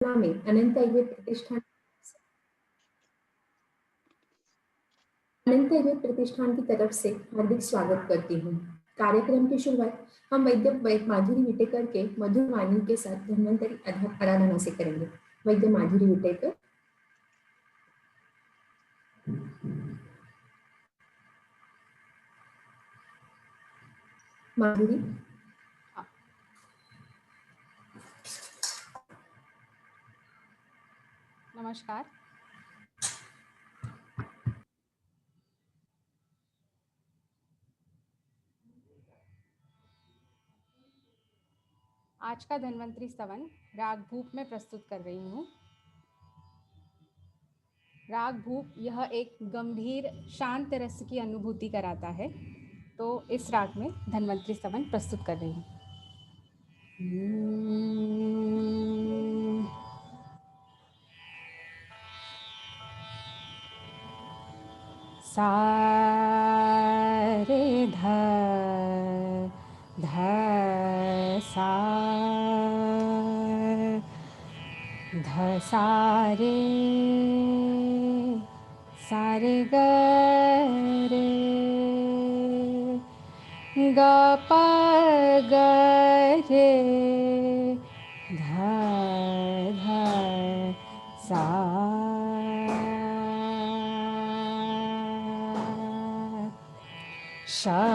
मथुरा में अनंत आयुर्वेद प्रतिष्ठान की तरफ से हार्दिक स्वागत करती हूँ। कार्यक्रम की शुरुआत हम वैद्य माधुरी विटेकर के मधुर वाणी के साथ धन्वंतरी आराधना से करेंगे। वैद्य माधुरी विटेकर। माधुरी। नमस्कार। आज का धन्वंतरी स्तवन राग भूप में प्रस्तुत कर रही हूँ। राग भूप यह एक गंभीर शांत रस की अनुभूति कराता है, तो इस राग में धन्वंतरी स्तवन प्रस्तुत कर रही हूँ। सा रे ध सा ध सा रे ग रे ग प ग रे ध सा शंखं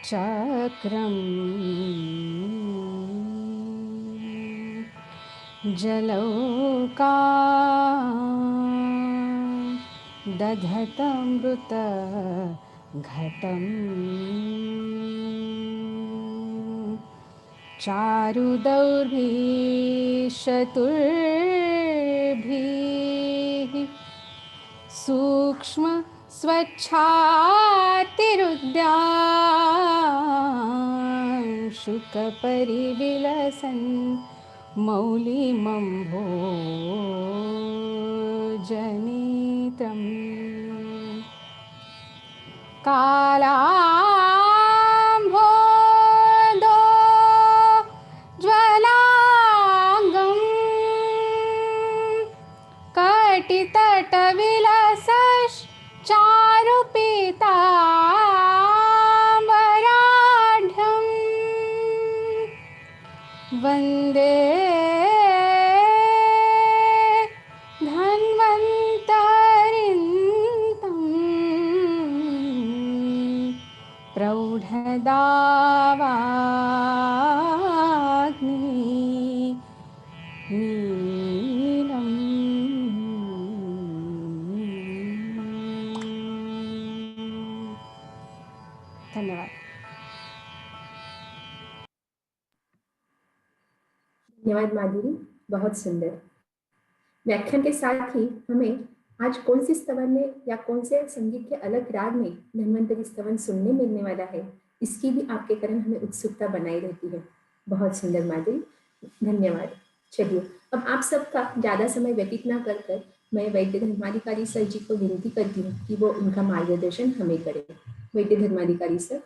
चक्रं जलौकां दधतमृत घटं चारुदौर्भिः सूक्ष्म स्वच्छातिरुद्यान शुकपरिविलसन् मौलिमम्भोजनेत्रम् कालाम्भोदो ज्वलाङ्गं कटितटविलसश्चारुपीताम्बराढ्यं वन्दे प्रौढदावाग्निनीलम्। धन्यवाद। धन्यवाद माधुरी, बहुत सुंदर। व्याख्यान के साथ ही हमें आज कौन सी स्तवन में या कौन से संगीत के अलग राग में धन्वंतरी स्तवन सुनने मिलने वाला है, इसकी भी आपके कारण हमें उत्सुकता बनाई रहती है। बहुत सुंदर माधुरी, धन्यवाद। चलिए, अब आप सबका ज्यादा समय व्यतीत न कर मैं वैद्य धर्माधिकारी सर जी को विनती करती हूँ कि वो उनका मार्गदर्शन हमें करें। वैद्य धर्माधिकारी सर।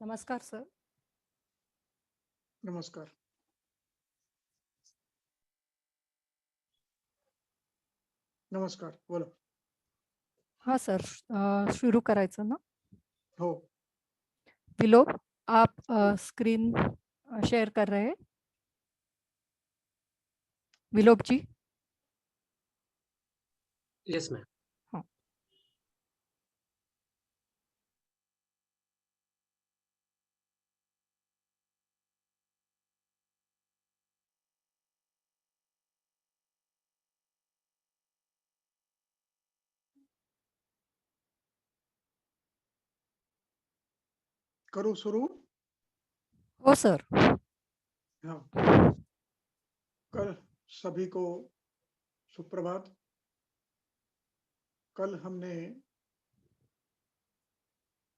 नमस्कार सर। नमस्कार। नमस्कार, बोला। हाँ सर, शुरू करायचं ना? हो। विलोक, आप स्क्रीन शेयर कर रहे हैं? विलोक जी। Yes ma'am. हाँ। करूँ शुरू? हो सर। हाँ। कल सभी को सुप्रभात। कल हमने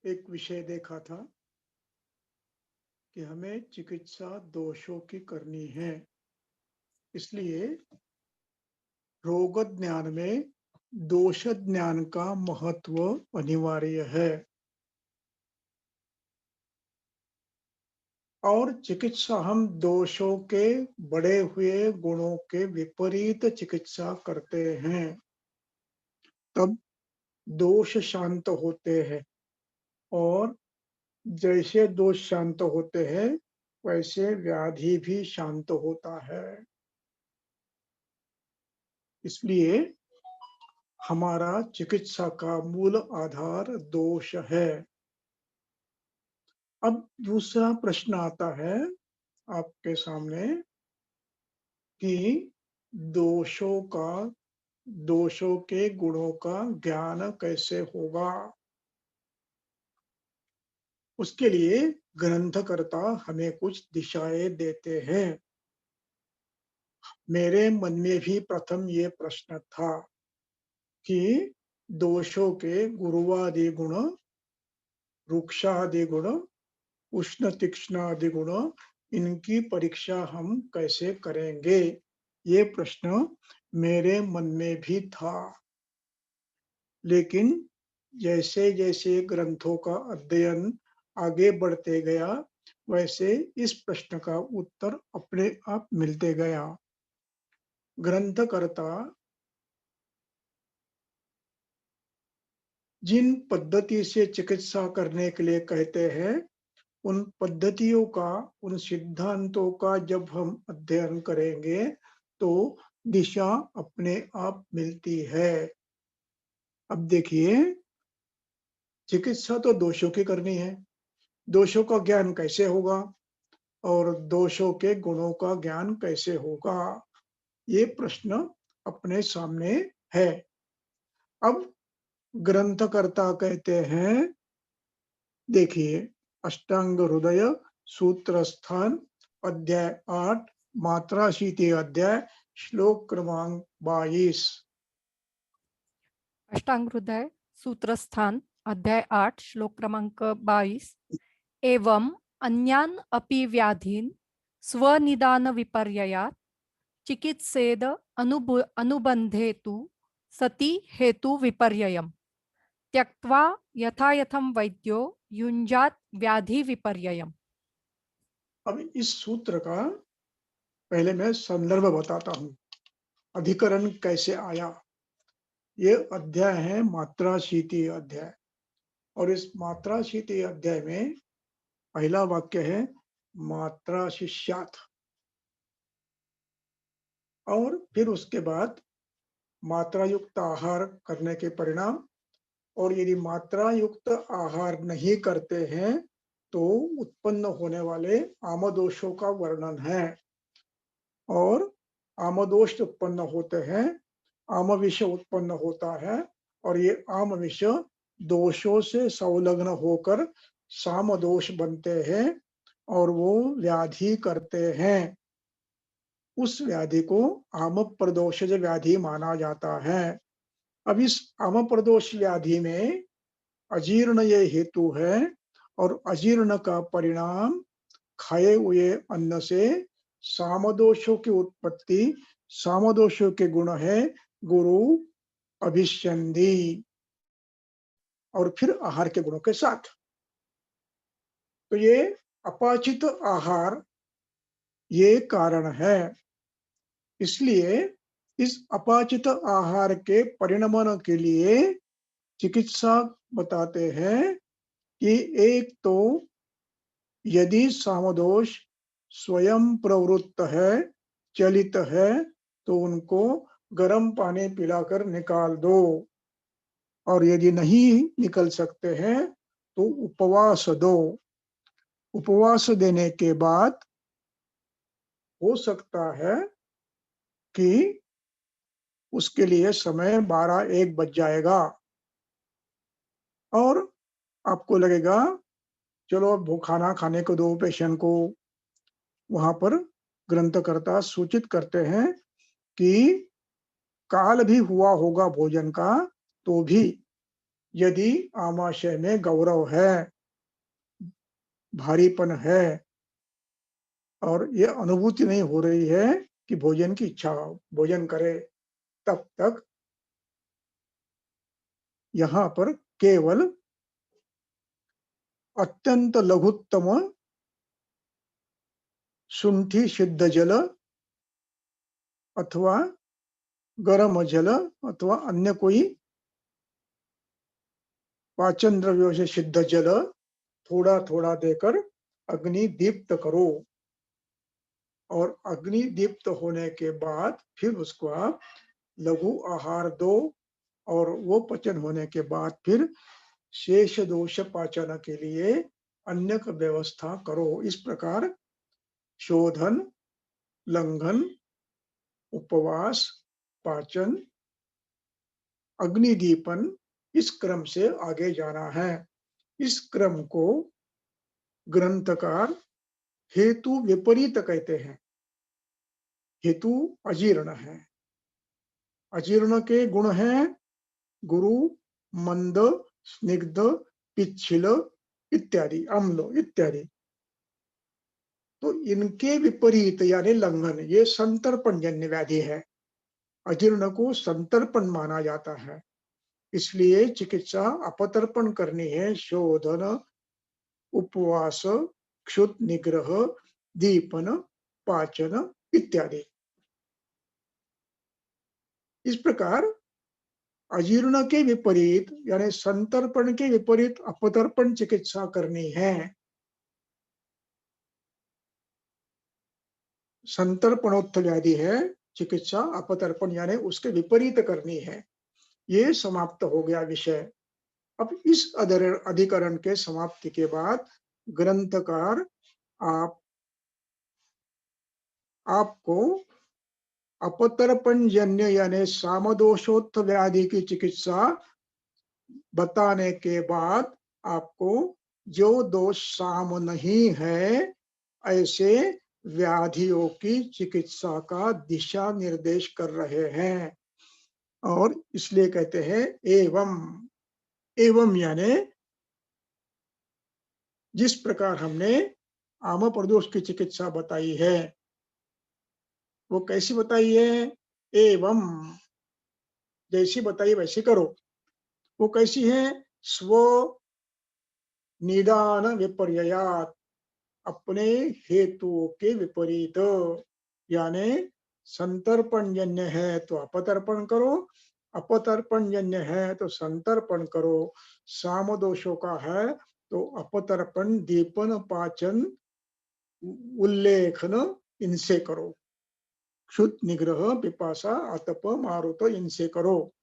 एक विषय देखा था कि हमें चिकित्सा दोषों की करनी है, इसलिए रोग ज्ञान में दोष ज्ञान का महत्व अनिवार्य है। और चिकित्सा हम दोषों के बढ़े हुए गुणों के विपरीत चिकित्सा करते हैं, तब दोष शांत होते हैं। और जैसे दोष शांत होते हैं वैसे व्याधि भी शांत होता है। इसलिए हमारा चिकित्सा का मूल आधार दोष है। अब दूसरा प्रश्न आता है आपके सामने कि दोषों के गुणों का ज्ञान कैसे होगा। उसके लिए ग्रंथकर्ता हमें कुछ दिशाएं देते हैं। मेरे मन में भी प्रथम ये प्रश्न था कि दोषों के गुरुवादि गुण, रुक्षादि गुण, उष्ण तीक्ष्ण आदि गुण, इनकी परीक्षा हम कैसे करेंगे, ये प्रश्न मेरे मन में भी था। लेकिन जैसे जैसे ग्रंथों का अध्ययन आगे बढ़ते गया वैसे इस प्रश्न का उत्तर अपने आप मिलते गया। ग्रंथकर्ता जिन पद्धति से चिकित्सा करने के लिए कहते हैं, उन पद्धतियों का, उन सिद्धांतों का जब हम अध्ययन करेंगे तो दिशा अपने आप मिलती है। अब देखिए, चिकित्सा तो दोषों की करनी है, दोषों का ज्ञान कैसे होगा और दोषों के गुणों का ज्ञान कैसे होगा, ये प्रश्न अपने सामने है। अब ग्रंथकर्ता कहते हैं, देखिए, अष्टांग हृदय सूत्र स्थान अध्याय 8 मात्राशीति अध्याय श्लोक क्रमांक 22। अष्टांग हृदय सूत्र स्थान अध्याय 8 श्लोक क्रमांक 22। एवं अन्यान अपि व्याधीन स्वनिदान विपर्ययात् चिकित्सेद अनुबंधेतु सति हेतु विपर्ययम् त्यक्त्वा यथायथं वैद्यो युञ्जात् व्याधि विपर्ययम्। अब इस सूत्र का पहले मैं संदर्भ बताता हूं, अधिकरण कैसे आया। ये अध्याय है मात्राशीति अध्याय, और इस मात्राशीति अध्याय में पहला वाक्य है मात्रा शिष्यात, और फिर उसके बाद मात्रा युक्त आहार करने के परिणाम, और यदि मात्रा युक्त आहार नहीं करते हैं तो उत्पन्न होने वाले आमदोषों का वर्णन है। और आमदोष उत्पन्न होते हैं, आमविष उत्पन्न होता है, और ये आमविष दोषों से संलग्न होकर सामदोष बनते हैं और वो व्याधि करते हैं। उस व्याधि को आम प्रदोषज व्याधि माना जाता है। अब इस आम प्रदोष व्याधि में अजीर्ण ये हेतु है, और अजीर्ण का परिणाम खाए हुए अन्न से सामदोषों की उत्पत्ति, सामदोषों के गुण है गुरु अभिष्यंदी, और फिर आहार के गुणों के साथ। तो ये अपाचित आहार ये कारण है। इसलिए इस अपाचित आहार के परिणमन के लिए चिकित्सा बताते हैं कि एक तो यदि सामदोष स्वयं प्रवृत्त है, चलित है, तो उनको गर्म पानी पिलाकर निकाल दो, और यदि नहीं निकल सकते हैं तो उपवास दो। उपवास देने के बाद हो सकता है कि उसके लिए समय 12-1 बज जाएगा, और आपको लगेगा चलो अब खाना खाने को दो पेशेंट को। वहां पर ग्रंथकर्ता सूचित करते हैं कि काल भी हुआ होगा भोजन का, तो भी यदि आमाशय में गौरव है, भारीपन है और ये अनुभूति नहीं हो रही है कि भोजन की इच्छा हो, भोजन करे, तब तक यहाँ पर केवल अत्यंत लघुत्तम शुंठी सिद्ध जल अथवा गरम जल अथवा अन्य कोई पाचन द्रव्यों से सिद्ध जल थोड़ा थोड़ा देकर अग्नि दीप्त करो और अग्नि दीप्त होने के बाद फिर उसको आप लघु आहार दो और वो पचन होने के बाद फिर शेष दोष पाचन के लिए अन्य व्यवस्था करो। इस प्रकार शोधन, लंघन, उपवास, पाचन, अग्निदीपन, इस क्रम से आगे जाना है। इस क्रम को ग्रंथकार हेतु विपरीत कहते हैं। हेतु अजीर्ण है। अजीर्ण के गुण हैं गुरु, मंद, स्निग्ध, पिच्छिल इत्यादि, अम्ल इत्यादि। तो इनके विपरीत यानी लंघन, ये संतर्पणजन्य व्याधि है। अजीर्ण को संतर्पण माना जाता है, इसलिए चिकित्सा अपतर्पण करनी है। शोधन, उपवास, क्षुत निग्रह, दीपन, पाचन इत्यादि। इस प्रकार अजीर्ण के विपरीत यानी संतर्पण के विपरीत अपतर्पण चिकित्सा करनी है। संतर्पणोत्थ व्याधि है, चिकित्सा अपतर्पण यानी उसके विपरीत करनी है। ये समाप्त हो गया विषय। अब इस अधिकरण के समाप्ति के बाद ग्रंथकार आपको अपतर्पणजन्य यानी सामदोषोत्थ व्याधि की चिकित्सा बताने के बाद आपको जो दोष साम नहीं है ऐसे व्याधियों की चिकित्सा का दिशा निर्देश कर रहे हैं। और इसलिए कहते हैं एवं। एवं यानी जिस प्रकार हमने आम प्रदोष की चिकित्सा बताई है वो कैसी बताई है? एवं, जैसी बताई वैसी करो। वो कैसी है? स्व निदान विपर्ययात, अपने हेतुओं के विपरीत। यानी संतर्पणजन्य है तो अपतर्पण करो, अपतर्पणजन्य है तो संतर्पण करो। साम दोषों का है तो अपतर्पण, दीपन, पाचन, उल्लेखन इनसे करो। क्षुत निग्रह, पिपासा, आतप, मारुत इनसे करो।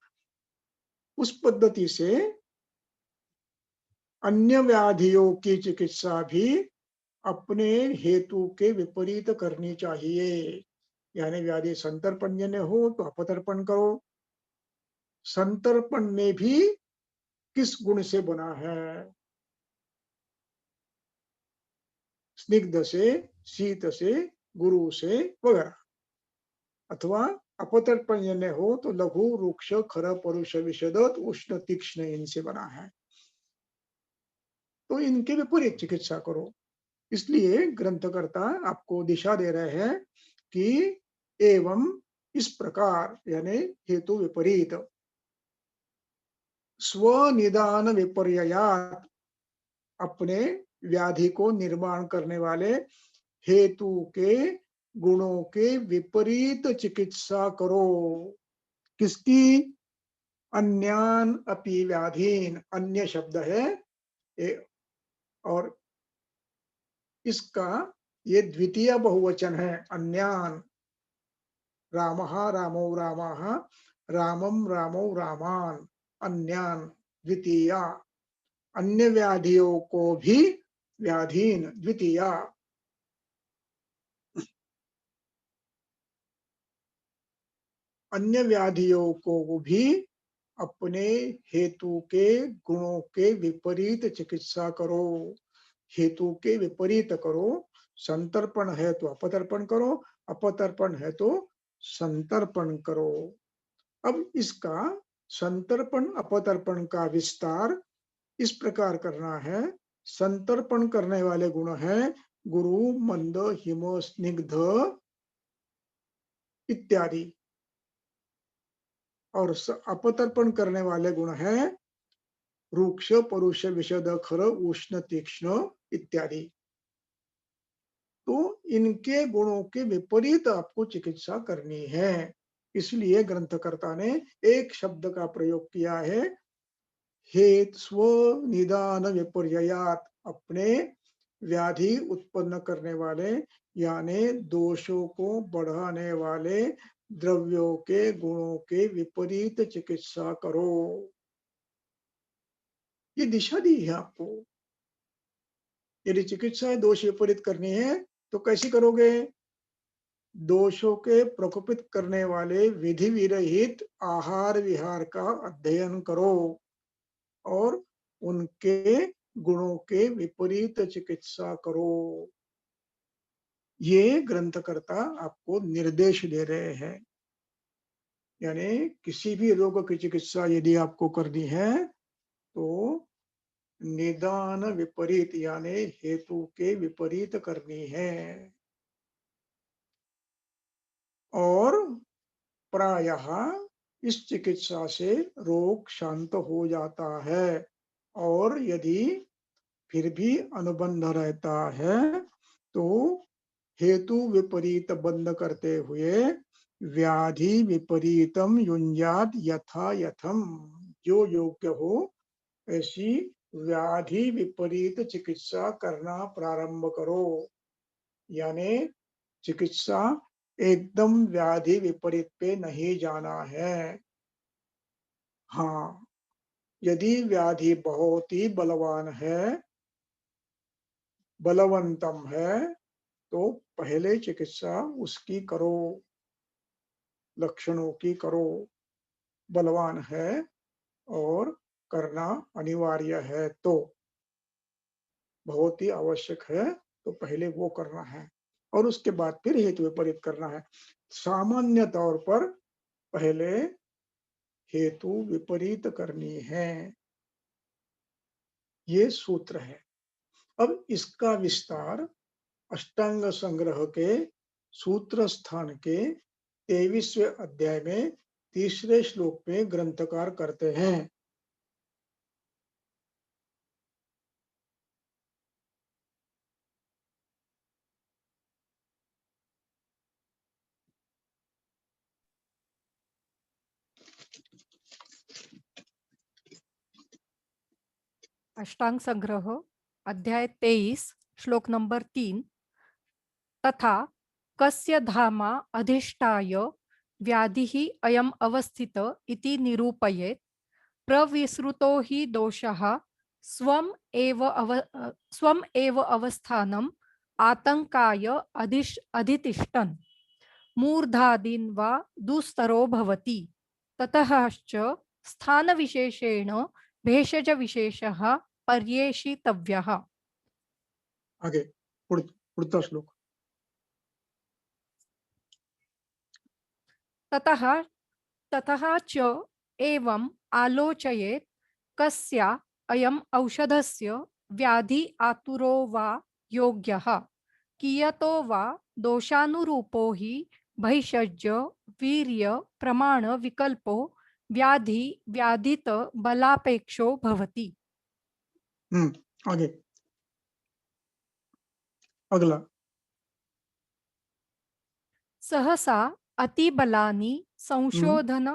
उस पद्धति से अन्य व्याधियों की चिकित्सा भी अपने हेतु के विपरीत करनी चाहिए। यानी व्याधि संतर्पणजन्य हो तो अपतर्पण करो। संतर्पण में भी किस गुण से बना है? स्निग्ध से, शीत से, गुरु से वगैरह। अथवा अपतर्पणजन्य हो तो लघु, रुक्ष, खर, परुष, विशद, उष्ण, तीक्ष्ण इनसे बना है, तो इनके विपरीत चिकित्सा करो। इसलिए ग्रंथकर्ता आपको दिशा दे रहे हैं कि एवं इस प्रकार यानी हेतु विपरीत। स्वनिदान विपर्ययात, अपने व्याधि को निर्माण करने वाले हेतु के गुणों के विपरीत चिकित्सा करो। किसकी? अन्यान अपि व्याधीन, अन्य शब्द है और इसका ये द्वितीय बहुवचन है। अन्यान, रामः रामौ रामाः, रामं रामौ रामान, अन्यान द्वितीया। अन्य व्याधियों को भी व्याधीन द्वितीया। अन्य व्याधियों को भी अपने हेतु के गुणों के विपरीत चिकित्सा करो। हेतु के विपरीत करो। संतर्पण है तो अपतर्पण करो, अपतर्पण है तो संतर्पण करो। अब इसका संतर्पण अपतर्पण का विस्तार इस प्रकार करना है। संतर्पण करने वाले गुण हैं गुरु, मंद, हिम, स्निग्ध इत्यादि, और अपतर्पण करने वाले गुण हैं रूक्ष, परुष, विशद, खर, उष्ण, तीक्ष्ण इत्यादि। तो इनके गुणों के विपरीत आपको चिकित्सा करनी है। इसलिए ग्रंथकर्ता ने एक शब्द का प्रयोग किया है, हेत स्व निदान विपर्ययात, अपने व्याधि उत्पन्न करने वाले यानी दोषों को बढ़ाने वाले द्रव्यों के गुणों के विपरीत चिकित्सा करो। ये दिशा दी है आपको। यदि चिकित्सा दोष विपरीत करनी है तो कैसी करोगे? दोषों के प्रकोपित करने वाले विधि विरहित आहार विहार का अध्ययन करो और उनके गुणों के विपरीत चिकित्सा करो। ये ग्रंथकर्ता आपको निर्देश दे रहे हैं। यानी किसी भी रोग की चिकित्सा यदि आपको करनी है तो निदान विपरीत यानी हेतु के विपरीत करनी है। और प्रायः इस चिकित्सा से रोग शांत हो जाता है। और यदि फिर भी अनुबंध रहता है तो हेतु विपरीत बंद करते हुए व्याधि विपरीतम युंजात यथा यथम, जो योग्य हो ऐसी व्याधि विपरीत चिकित्सा करना प्रारंभ करो। यानी चिकित्सा एकदम व्याधि विपरीत पे नहीं जाना है। हाँ, यदि व्याधि बहुत ही बलवान है, बलवंतम है, तो पहले चिकित्सा उसकी करो, लक्षणों की करो। बलवान है और करना अनिवार्य है तो, बहुत ही आवश्यक है तो पहले वो करना है और उसके बाद फिर हेतु विपरीत करना है। सामान्य तौर पर पहले हेतु विपरीत करनी है। ये सूत्र है। अब इसका विस्तार अष्टांग संग्रह के सूत्र स्थान के 23वें अध्याय में 3रे श्लोक में ग्रंथकार करते हैं। अष्टांग संग्रह अध्याय 23 श्लोक नंबर 3। तथा कस्य धामा अधिष्ठाय व्याधिः अयम् अवस्थित इति निरूपयेत्, प्रविसृतो हि दोषः स्वम् एव अवस्थानम् आतंकाय अधितिष्ठन् मूर्धादीन् वा दुस्तरो भवति। ततश्च स्थानविशेषेण भेषज विशेषः पर्येषितव्यः। आगे पुढचा श्लोक। ततः च एवम् आलोचयेत्, कस्य अयम् औषधस्य व्याधि आतुरो वा योग्यः, कियतो वा दोषानुरूपो हि भैषज्य वीर्य प्रमाण विकल्पो व्याधि व्याधित बलापेक्षो भवति। आगे अगला। सहसा अतिबलानि संशोधन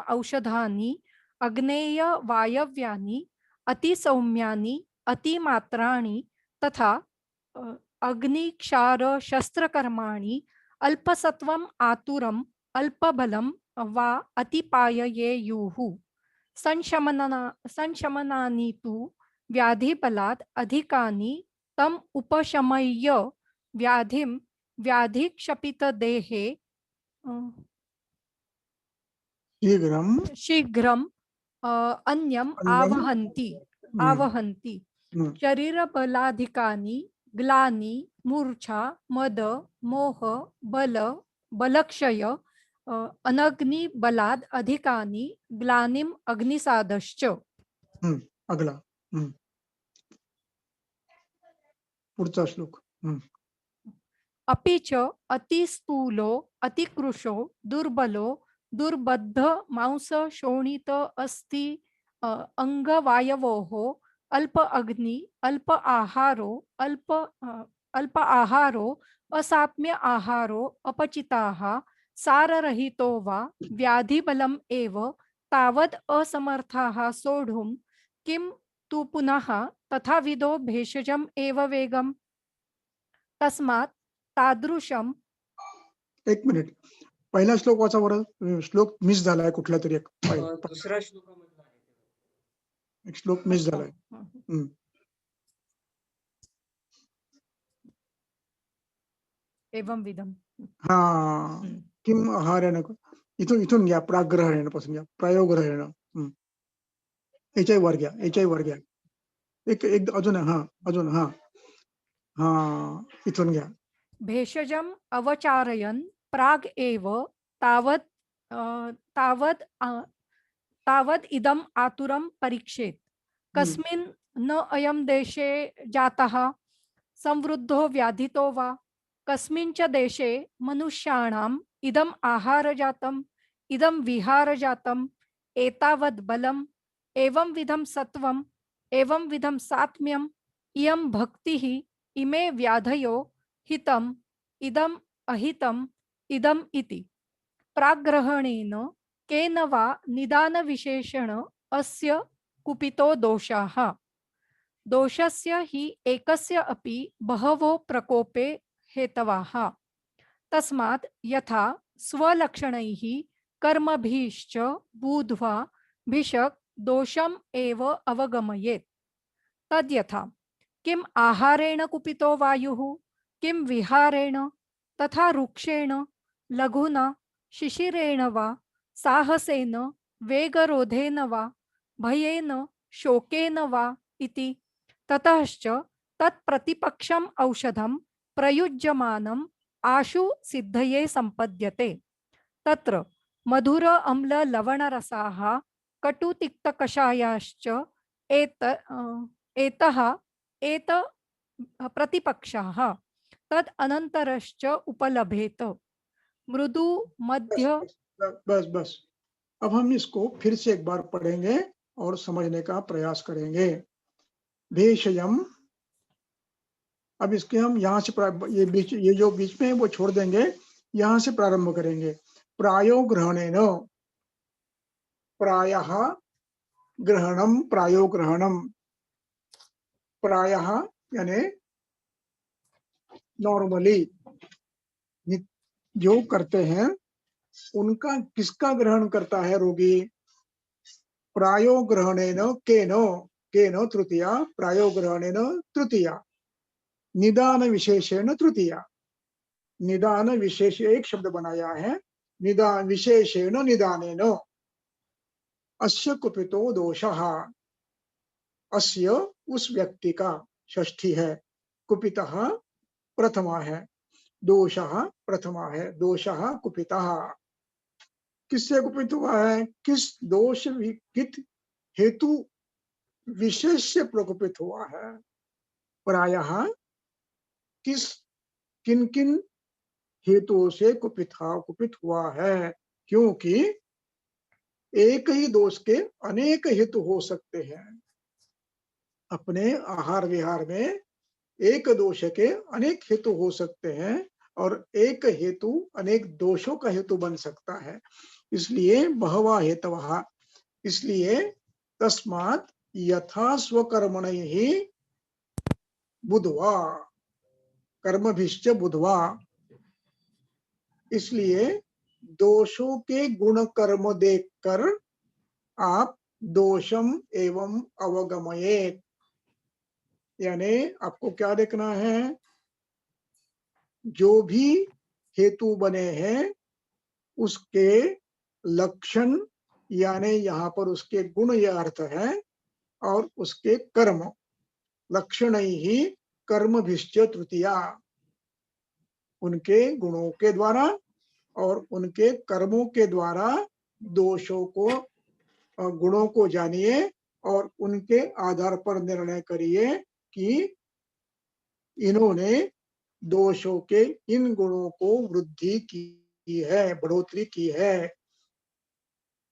औषधानि अग्नेय वायव्यानि अतिसौम्यानि अतिमात्राणि तथा अग्निक्षार शस्त्रकर्माणि अल्पसत्वम् आतुरम् अल्पबलं वा अतिपाययेयुः। संशमनानि तु व्याधिबलात् अधिकानि तम् उपशमय्य व्याधिं व्याधिक्षपितदेहे शीघ्रम् अन्यम् आवहन्ति। शरीरबलाधिकानि ग्लानि मूर्छा मद मोह बलक्षय अनग्नि बलाद अधिकानि ग्लानिम अग्निसादश्च। अगला पुढचा श्लोक। अपि च अतिस्थूलो अतिकृशो दुर्बलो दुर्बद्ध मांस शोणित अस्ति अंगवायवोः अल्प अग्नि अल्प आहारो असात्म्य आहारो अपचिताः साररहितो वा व्याधिबलम् एव तावद् असमर्थाः सोढुं किं तु पुनः तथाविधो भेषजम् एव वेगम्। तस्मात् तादृशम। एक मिनिट, पहिला श्लोक वाचा बरं, श्लोक मिस झालाय कुठला तरी एक दुसरा श्लोकामधला आहे, एक श्लोक मिस झालाय। एवं विधम हा किम आहारेण, इथून घ्या, प्राग्रहण पासून घ्या, प्रायोग्रहण वर घ्या एक अजून इथून घ्या। भेषजम अवचारयन् प्राग एव तावद् इदम आतुरम परीक्षेत्। कस्मिन् न अयं देशे जातः संवृद्धो व्याधितो वा कस्मिन् च देशे मनुष्याणाम् इदम आहार जातम् इदम विहार जातम् एतावद् बलम् एवं विधम सत्वम् एवं विधम सात्म्यम् इयं भक्तिः इमे व्याधयो हितम इदम अहितम इदम इति। प्राग्रहणेन केन वा निदान विशेषण अस्य कुपितो दोषाः। दोषस्य हि एकस्य अपि बहवो प्रकोपे हेतवाः। तस्मात् यथा स्वलक्षणैः कर्मभिश्च बुद्ध्वा भिषक् दोषम् एव अवगमयेत्। तद्यथा किम आहारेण कुपितो वायुः किम विहारेण तथा रुक्षेण लघुना शिशिरेण वा साहसेन वेगरोधेन वा भयेन शोकेन वा इति। ततश्च तत्प्रतिपक्षम औषधम प्रयुज्यमानम आशु सिद्धये संपद्यते। तत्र मधुर अम्ल लवण रसाः कटु तिक्त कषायाश्च एतः प्रतिपक्षाः तद अनंतरश्च उपलभेत। मृदु मध्य। बस अब हम इसको फिर से एक बार पढ़ेंगे और समझने का प्रयास करेंगे। भेषजम, अब इसके हम यहाँ से ये जो बीच में है वो छोड़ देंगे, यहाँ से प्रारंभ करेंगे। प्रायो ग्रहणेन, प्रायः ग्रहणम, प्रायो ग्रहणम, प्रायः यानी नॉर्मली जो करते हैं उनका, किसका ग्रहण करता है रोगी? प्रायो ग्रहणेन केनो तृतीया, प्रायो ग्रहणेन तृतीया, निदान विशेषेण तृतीया। निदान विशेष एक शब्द बनाया है, निदान विशेषेण निदानेन। अस्य कुपितो दोषः, अस्य उस व्यक्ति का षष्ठी है, कुपितः प्रथमा है, दोषः प्रथमा है, दोषः कुपितः। किससे कुपित हुआ है? किस दोष विकित हेतु विशेष से प्रकुपित हुआ है? प्रायः किन किन हेतुओं से कुपित हुआ है? क्योंकि एक ही दोष के अनेक हेतु हो सकते हैं। अपने आहार विहार में एक दोष के अनेक हेतु हो सकते हैं और एक हेतु अनेक दोषों का हेतु बन सकता है। इसलिए बहवा हेतवः, इसलिए तस्मात् यथा स्वकर्मणैः बुद्ध्वा, कर्मभिश्च बुद्ध्वा, इसलिए दोषों के गुण कर्म देखकर आप दोषम एवं अवगमयेत्, यानी आपको क्या देखना है? जो भी हेतु बने हैं उसके लक्षण, यानी यहाँ पर उसके गुण यह अर्थ है, और उसके कर्म, लक्षण ही कर्मभिश्च तृतीया, उनके गुणों के द्वारा और उनके कर्मों के द्वारा दोषों को गुणों को जानिए और उनके आधार पर निर्णय करिए कि इन्होंने दोषों के इन गुणों को वृद्धि की है, बढ़ोतरी की है।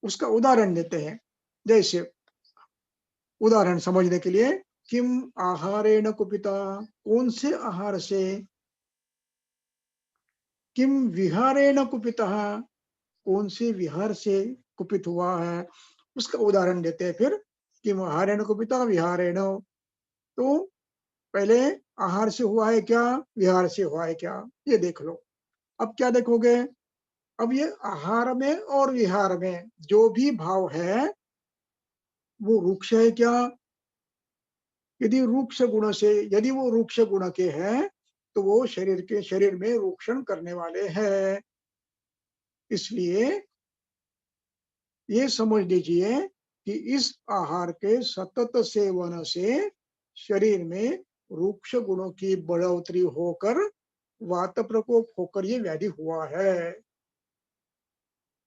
उसका उदाहरण देते हैं। जैसे उदाहरण समझने के लिए, किम आहारेण कुपिता, कौन से आहार से, किम विहारेण कुपिता, कौन से विहार से कुपित हुआ है, उसका उदाहरण देते हैं। फिर किम आहारेण कुपिता विहारेण, तो पहले आहार से हुआ है क्या, विहार से हुआ है क्या, ये देख लो। अब क्या देखोगे, अब ये आहार में और विहार में जो भी भाव है वो रूक्ष है क्या, यदि रूक्ष गुण से, यदि वो रूक्ष गुण के हैं तो वो शरीर में रूक्षण करने वाले हैं। इसलिए ये समझ लीजिए कि इस आहार के सतत सेवन से शरीर में रूक्ष गुणों की बढ़ोतरी होकर वात प्रकोप होकर ये व्याधि हुआ है।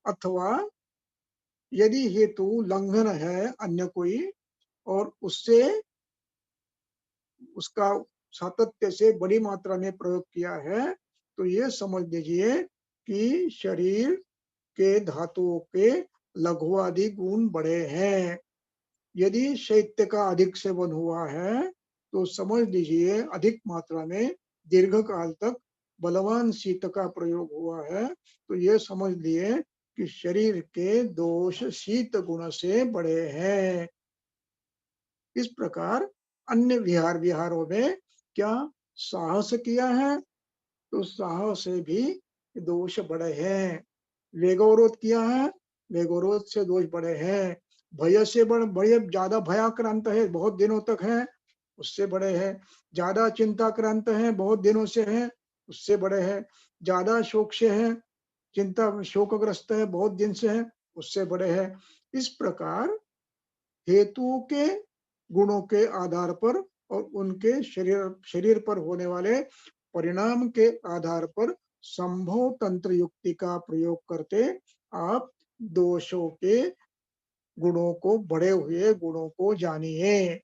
अथवा यदि हेतु लंघन है अन्य कोई और उससे उसका सातत्य से बड़ी मात्रा में प्रयोग किया है, तो ये समझ लीजिए कि शरीर के धातुओं के लघुवादी गुण बढ़े हैं। यदि शैत्य का अधिक सेवन हुआ है तो समझ लीजिए अधिक मात्रा में दीर्घ काल तक बलवान शीत का प्रयोग हुआ है, तो ये समझ लिए कि शरीर के दोष शीत गुण से बढ़े हैं। इस प्रकार अन्य विहारों में क्या साहस किया है तो साहस से भी दोष बढ़े हैं। वेगोरोध किया है, वेगोरोध से दोष बढ़े हैं। भय से बड़े ज्यादा भयाक्रांत है, बहुत दिनों तक है, उससे बड़े हैं। ज्यादा चिंताक्रांत है, बहुत दिनों से है, उससे बड़े हैं। ज्यादा शोक से है, चिंता शोकग्रस्त है, बहुत दिन से है, उससे बड़े हैं। इस प्रकार हेतु के गुणों के आधार पर और उनके शरीर पर होने वाले परिणाम के आधार पर संभव तंत्र युक्ति का प्रयोग करते आप दोषों के गुणों को, बढ़े हुए गुणों को जानिए।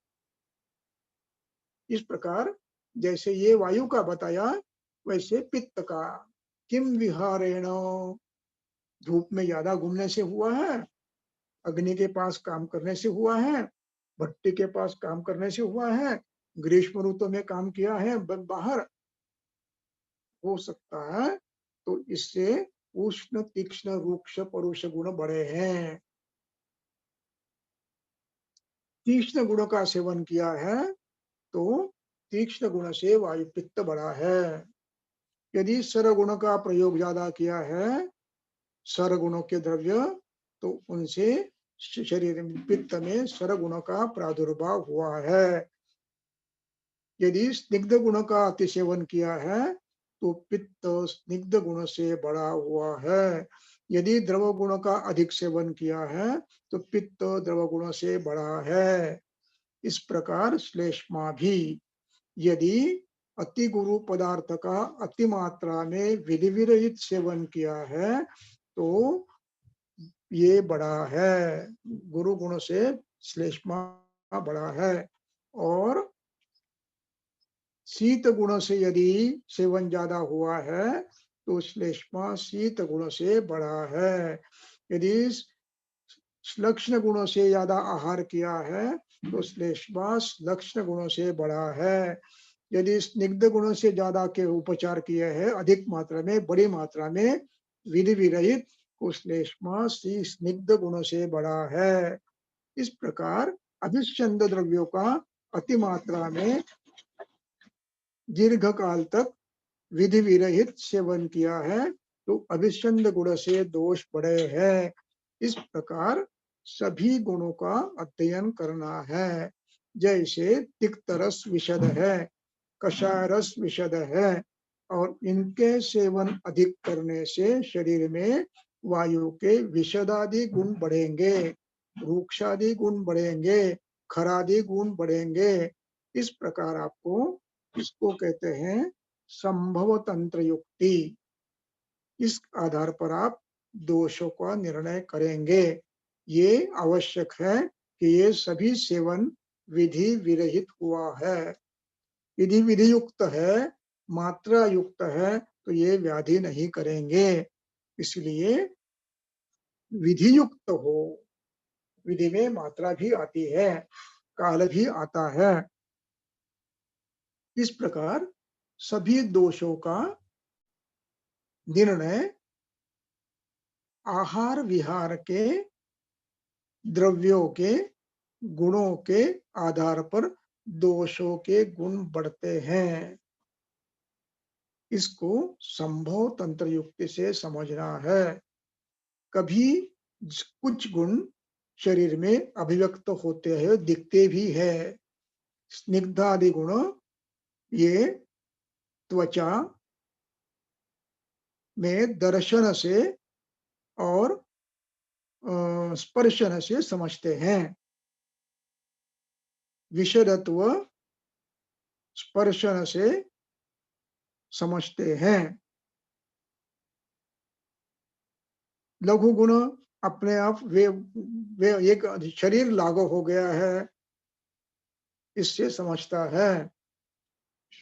इस प्रकार जैसे ये वायु का बताया वैसे पित्त का, किम विहारेण, धूप में ज्यादा घूमने से हुआ है, अग्नि के पास काम करने से हुआ है, भट्टी के पास काम करने से हुआ है, ग्रीष्म ऋतु में काम किया है बाहर, हो सकता है तो इससे उष्ण तीक्ष्ण रूक्ष परुष गुण बढ़े हैं। तीक्ष्ण गुणों का सेवन किया है तो तीक्ष्ण गुण से वायु पित्त बढ़ा है। यदि सर गुण का प्रयोग ज्यादा किया है, सर गुणों के द्रव्य, तो उनसे शरीर में पित्त में सर गुण का प्रादुर्भाव हुआ है। यदि स्निग्ध गुण का अतिसेवन किया है तो पित्त स्निग्ध गुण से बढ़ा हुआ है। यदि द्रव गुण का अधिक सेवन किया है तो पित्त द्रव गुण से बढ़ा है। इस प्रकार श्लेष्मा भी यदि अति गुरु पदार्थ का अति मात्रा में विधि विरहित सेवन किया है तो ये बढ़ा है, गुरु गुण से श्लेष्मा बढ़ा है। और शीत गुण से यदि सेवन ज्यादा हुआ है तो श्लेष्मा शीत गुण से बढ़ा है। यदि लक्षण गुणों से ज्यादा आहार किया है तो श्लेष्मा लक्षण गुणों से बढ़ा है। यदि स्निग्ध गुणों से ज्यादा के उपचार किए हैं अधिक मात्रा में, बड़ी मात्रा में, विधि विरहित, तो श्लेष्मा स्निग्ध गुणों से बढ़ा है। इस प्रकार अभिष्यंद द्रव्यों का अति मात्रा में दीर्घ काल तक विधि विरहित सेवन किया है तो अभिष्यंद गुण से दोष बढ़े हैं। इस प्रकार सभी गुणों का अध्ययन करना है। जैसे तिक्त रस विशद है, कषाय रस विशद है, और इनके सेवन अधिक करने से शरीर में वायु के विशदादि गुण बढ़ेंगे, रूक्षादि गुण बढ़ेंगे, खरादि गुण बढ़ेंगे। इस प्रकार आपको इसको कहते हैं संभव तंत्र युक्ति। इस आधार पर आप दोषों का निर्णय करेंगे। ये आवश्यक है कि ये सभी सेवन विधि विरहित हुआ है। यदि विधि युक्त है, मात्रा युक्त है, तो ये व्याधि नहीं करेंगे। इसलिए विधि युक्त हो। विधि में मात्रा भी आती है, काल भी आता है। इस प्रकार सभी दोषों का निर्णय आहार विहार के द्रव्यों के गुणों के आधार पर दोषों के गुण बढ़ते हैं। इसको संभव तंत्र युक्ति से समझना है। कभी कुछ गुण शरीर में अभिव्यक्त होते हैं, दिखते भी है। स्निग्धादि गुण ये त्वचा में दर्शन से और स्पर्शन से समझते हैं। विषदत्व स्पर्शन से समझते हैं। लघु गुण अपने आप वे एक शरीर लागू हो गया है, इससे समझता है।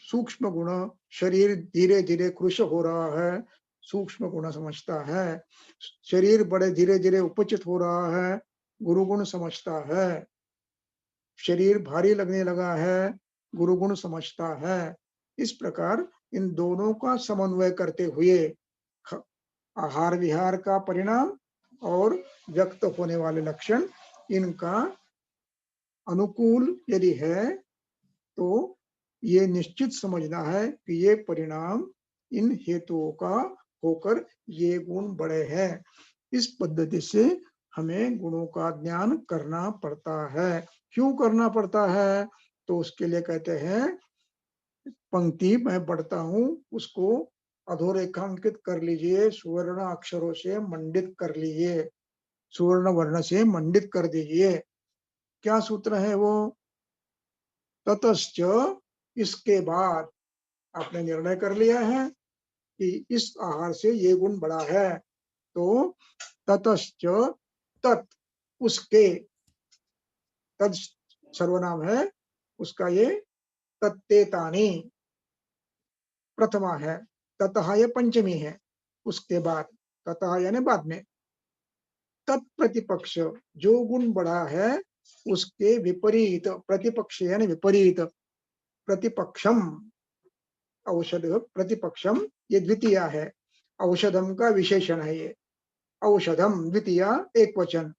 सूक्ष्म गुण शरीर धीरे धीरे कृश हो रहा है, सूक्ष्म गुण समझता है। शरीर बड़े धीरे धीरे उपचित हो रहा है, गुरु गुण समझता है। शरीर भारी लगने लगा है, गुरु गुण समझता है। इस प्रकार इन दोनों का समन्वय करते हुए आहार विहार का परिणाम और व्यक्त होने वाले लक्षण, इनका अनुकूल यदि है तो ये निश्चित समझना है कि ये परिणाम इन हेतुओं का होकर ये गुण बड़े हैं। इस पद्धति से हमें गुणों का ज्ञान करना पड़ता है। क्यों करना पड़ता है? तो उसके लिए कहते हैं, पंक्ति मैं पढ़ता हूं, उसको अधोरेखांकित कर लीजिए, सुवर्ण अक्षरों से मंडित कर लीजिए, सुवर्ण वर्ण से मंडित कर दीजिए। क्या सूत्र है वो? ततश्च, इसके बाद आपने निर्णय कर लिया है कि इस आहार से ये गुण बड़ा है, तो ततश्च, तत् उसके, तद सर्वनाम है उसका, ये तत्तेतानि प्रथमा है, ततः ये पंचमी है। उसके बाद, ततः यानी बाद में, तत्प्रतिपक्ष जो गुण बड़ा है उसके विपरीत, प्रतिपक्ष यानी विपरीत, प्रतिपक्षम औषध प्रतिपक्षम, ये द्वितीय है। औषधम का विशेषण है ये। औषधम द्वितीय एक वचन।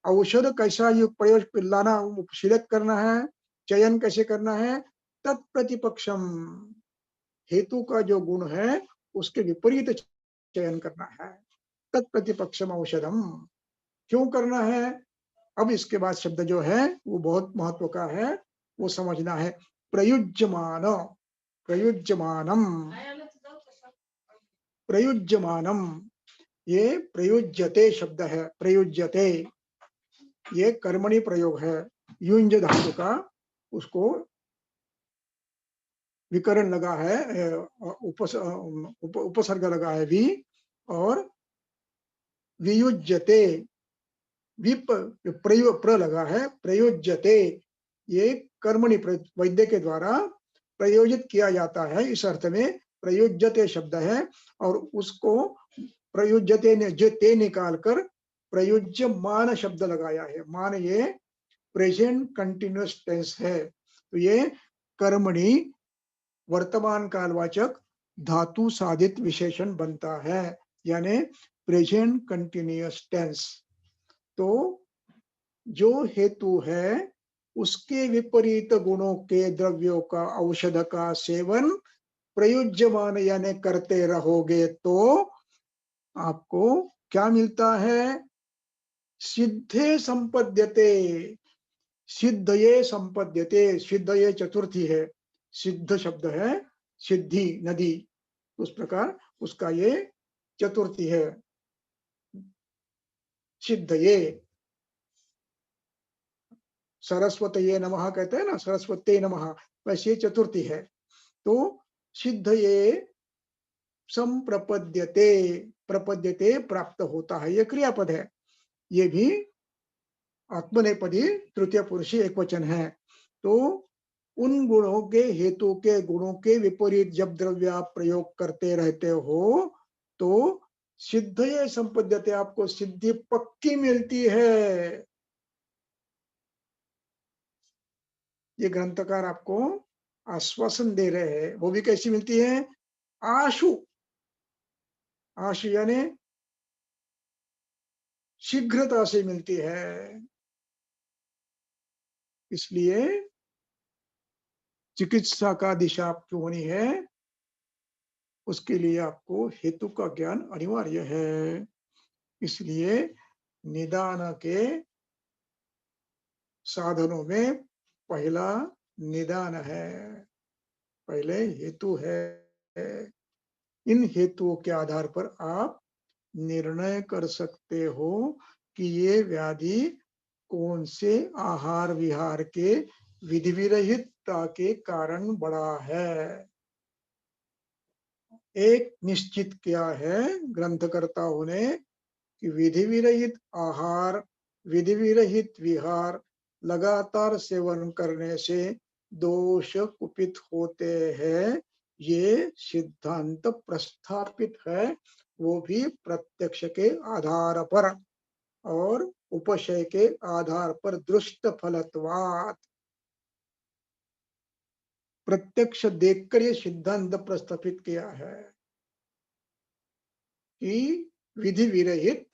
औषध कैसा युक्त प्रयोग लाना, सिलेक्ट करना है, चयन कैसे करना है? तत्प्रतिपक्षम, हेतु का जो गुण है उसके विपरीत चयन करना है। तत्प्रतिपक्षम औषधम क्यों करना है? अब इसके बाद शब्द जो है वो बहुत महत्व का है, वो समझना है। प्रयुज्यमान, प्रयुज्यमानम, प्रयुज्यमानम, ये प्रयुज्यते शब्द है। प्रयुज्यते ये कर्मणि प्रयोग है। युंज धातु का उसको विकरण लगा है, उपसर्ग लगा है भी, और वियुज्यते विप प्र लगा है। प्रयोज्यते ये कर्मणि वैद्य के द्वारा प्रयोजित किया जाता है, इस अर्थ में प्रयोज्यते शब्द है। और उसको प्रयोज्यते ने जो ते निकाल कर प्रयोज्यमान शब्द लगाया है। मान ये प्रेजेंट कंटिन्यूअस टेंस है, तो ये कर्मणि वर्तमान कालवाचक धातु साधित विशेषण बनता है, यानी प्रेजेंट कंटिन्यूअस टेंस। तो जो हेतु है उसके विपरीत गुणों के द्रव्यों का, औषध का सेवन प्रयुज्यमान यानी करते रहोगे तो आपको क्या मिलता है? सिद्धे संपद्यते, सिद्धये संपद्यते। सिद्धये चतुर्थी है, सिद्ध शब्द है सिद्धि नदी, उस प्रकार उसका ये चतुर्थी है। सिद्धये, सरस्वतये नमः कहते हैं ना, सरस्वते नमः, वैसे चतुर्थी है। तो सिद्धये संप्रपद्यते, प्रपद्यते प्राप्त होता है, ये क्रियापद है। ये भी आत्मनेपदी तृतीय पुरुषी एकवचन है। तो उन गुणों के, हेतु के गुणों के विपरीत जब द्रव्य आप प्रयोग करते रहते हो तो सिद्ध ये संपद्यते, आपको सिद्धि पक्की मिलती है। ये ग्रंथकार आपको आश्वासन दे रहे हैं। वो भी कैसी मिलती है? आशु, आशु यानी शीघ्रता से मिलती है। इसलिए चिकित्सा का दिशा आपकी होनी है, उसके लिए आपको हेतु का ज्ञान अनिवार्य है। इसलिए निदान के साधनों में पहला निदान है, पहले हेतु है। इन हेतुओं के आधार पर आप निर्णय कर सकते हो कि ये व्याधि कौन से आहार विहार के विधि विरहितता के कारण बढ़ा है। एक निश्चित किया है ग्रंथकर्ताओं ने कि विधि विरहित आहार, विधि विरहित विहार लगातार सेवन करने से दोष कुपित होते हैं। ये सिद्धांत प्रस्थापित है, वो भी प्रत्यक्ष के आधार पर और उपशय के आधार पर। दृष्ट फलत्वात्, प्रत्यक्ष देखकर ये सिद्धांत प्रस्थापित किया है कि विधि विरहित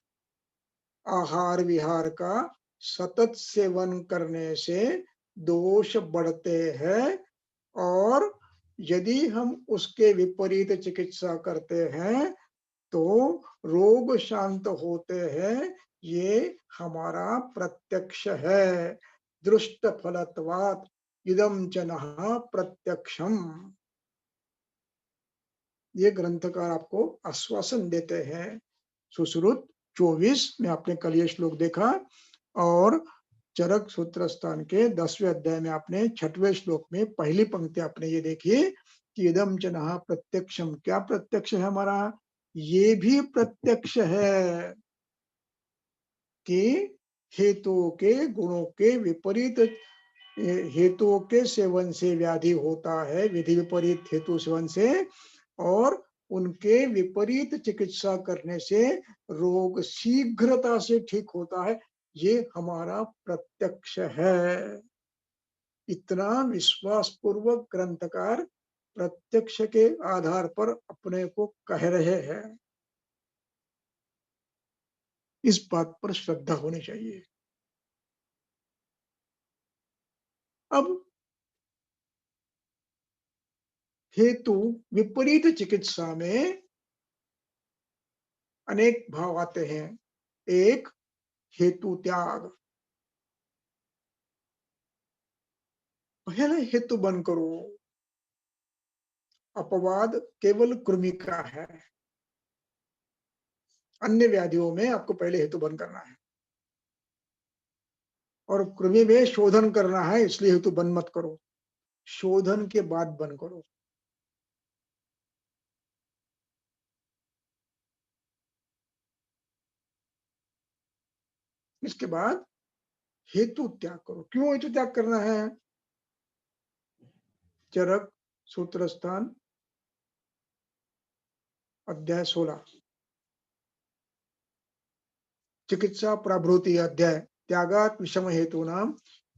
आहार विहार का सतत सेवन करने से दोष बढ़ते हैं, और यदि हम उसके विपरीत चिकित्सा करते हैं तो रोग शांत होते हैं। ये हमारा प्रत्यक्ष है। दृष्ट फलत्वात् इदं च नः प्रत्यक्षम। ये ग्रंथकार आपको आश्वासन देते हैं। सुश्रुत 24 में आपने कल ये श्लोक देखा, और चरक सूत्र स्थान के 10वें अध्याय में आपने 6वें श्लोक में पहली पंक्ति आपने ये देखी कि इदं च नः प्रत्यक्षम। क्या प्रत्यक्ष है हमारा? ये भी प्रत्यक्ष है कि हेतु के गुणों के विपरीत हेतुओं के सेवन से व्याधि होता है, विधि विपरीत हेतु सेवन से, और उनके विपरीत चिकित्सा करने से रोग शीघ्रता से ठीक होता है। ये हमारा प्रत्यक्ष है। इतना विश्वास पूर्वक ग्रंथकार प्रत्यक्ष के आधार पर अपने को कह रहे हैं। इस बात पर श्रद्धा होनी चाहिए। अब हेतु विपरीत चिकित्सा में अनेक भाव आते हैं। एक, हेतु त्याग। पहले हेतु बंद करो। अपवाद केवल कृमि का है, अन्य व्याधियों में आपको पहले हेतु बंद करना है, और कृमि में शोधन करना है, इसलिए हेतु बंद मत करो, शोधन के बाद बंद करो। इसके बाद हेतु त्याग करो। क्यों हेतु त्याग करना है? चरक सूत्र स्थान अध्याय 16, चिकित्सा प्रभृति अध्याय, त्यागात् विषम हेतूनां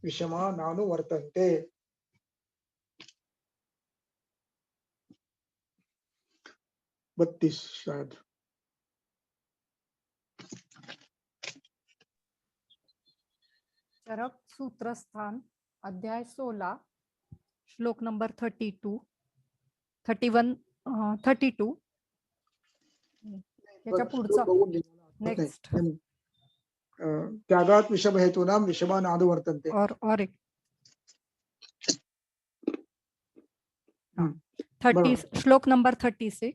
विषमा नानुवर्तन्ते। 32 शायद। चरक सूत्र स्थान अध्याय 16 श्लोक नंबर 32, 31, 32 याच्या पुढचा नेक्स्ट। त्यागात् विषम हेतूनां विषमा नानुवर्तन्ते। और एक 30 श्लोक नंबर 36,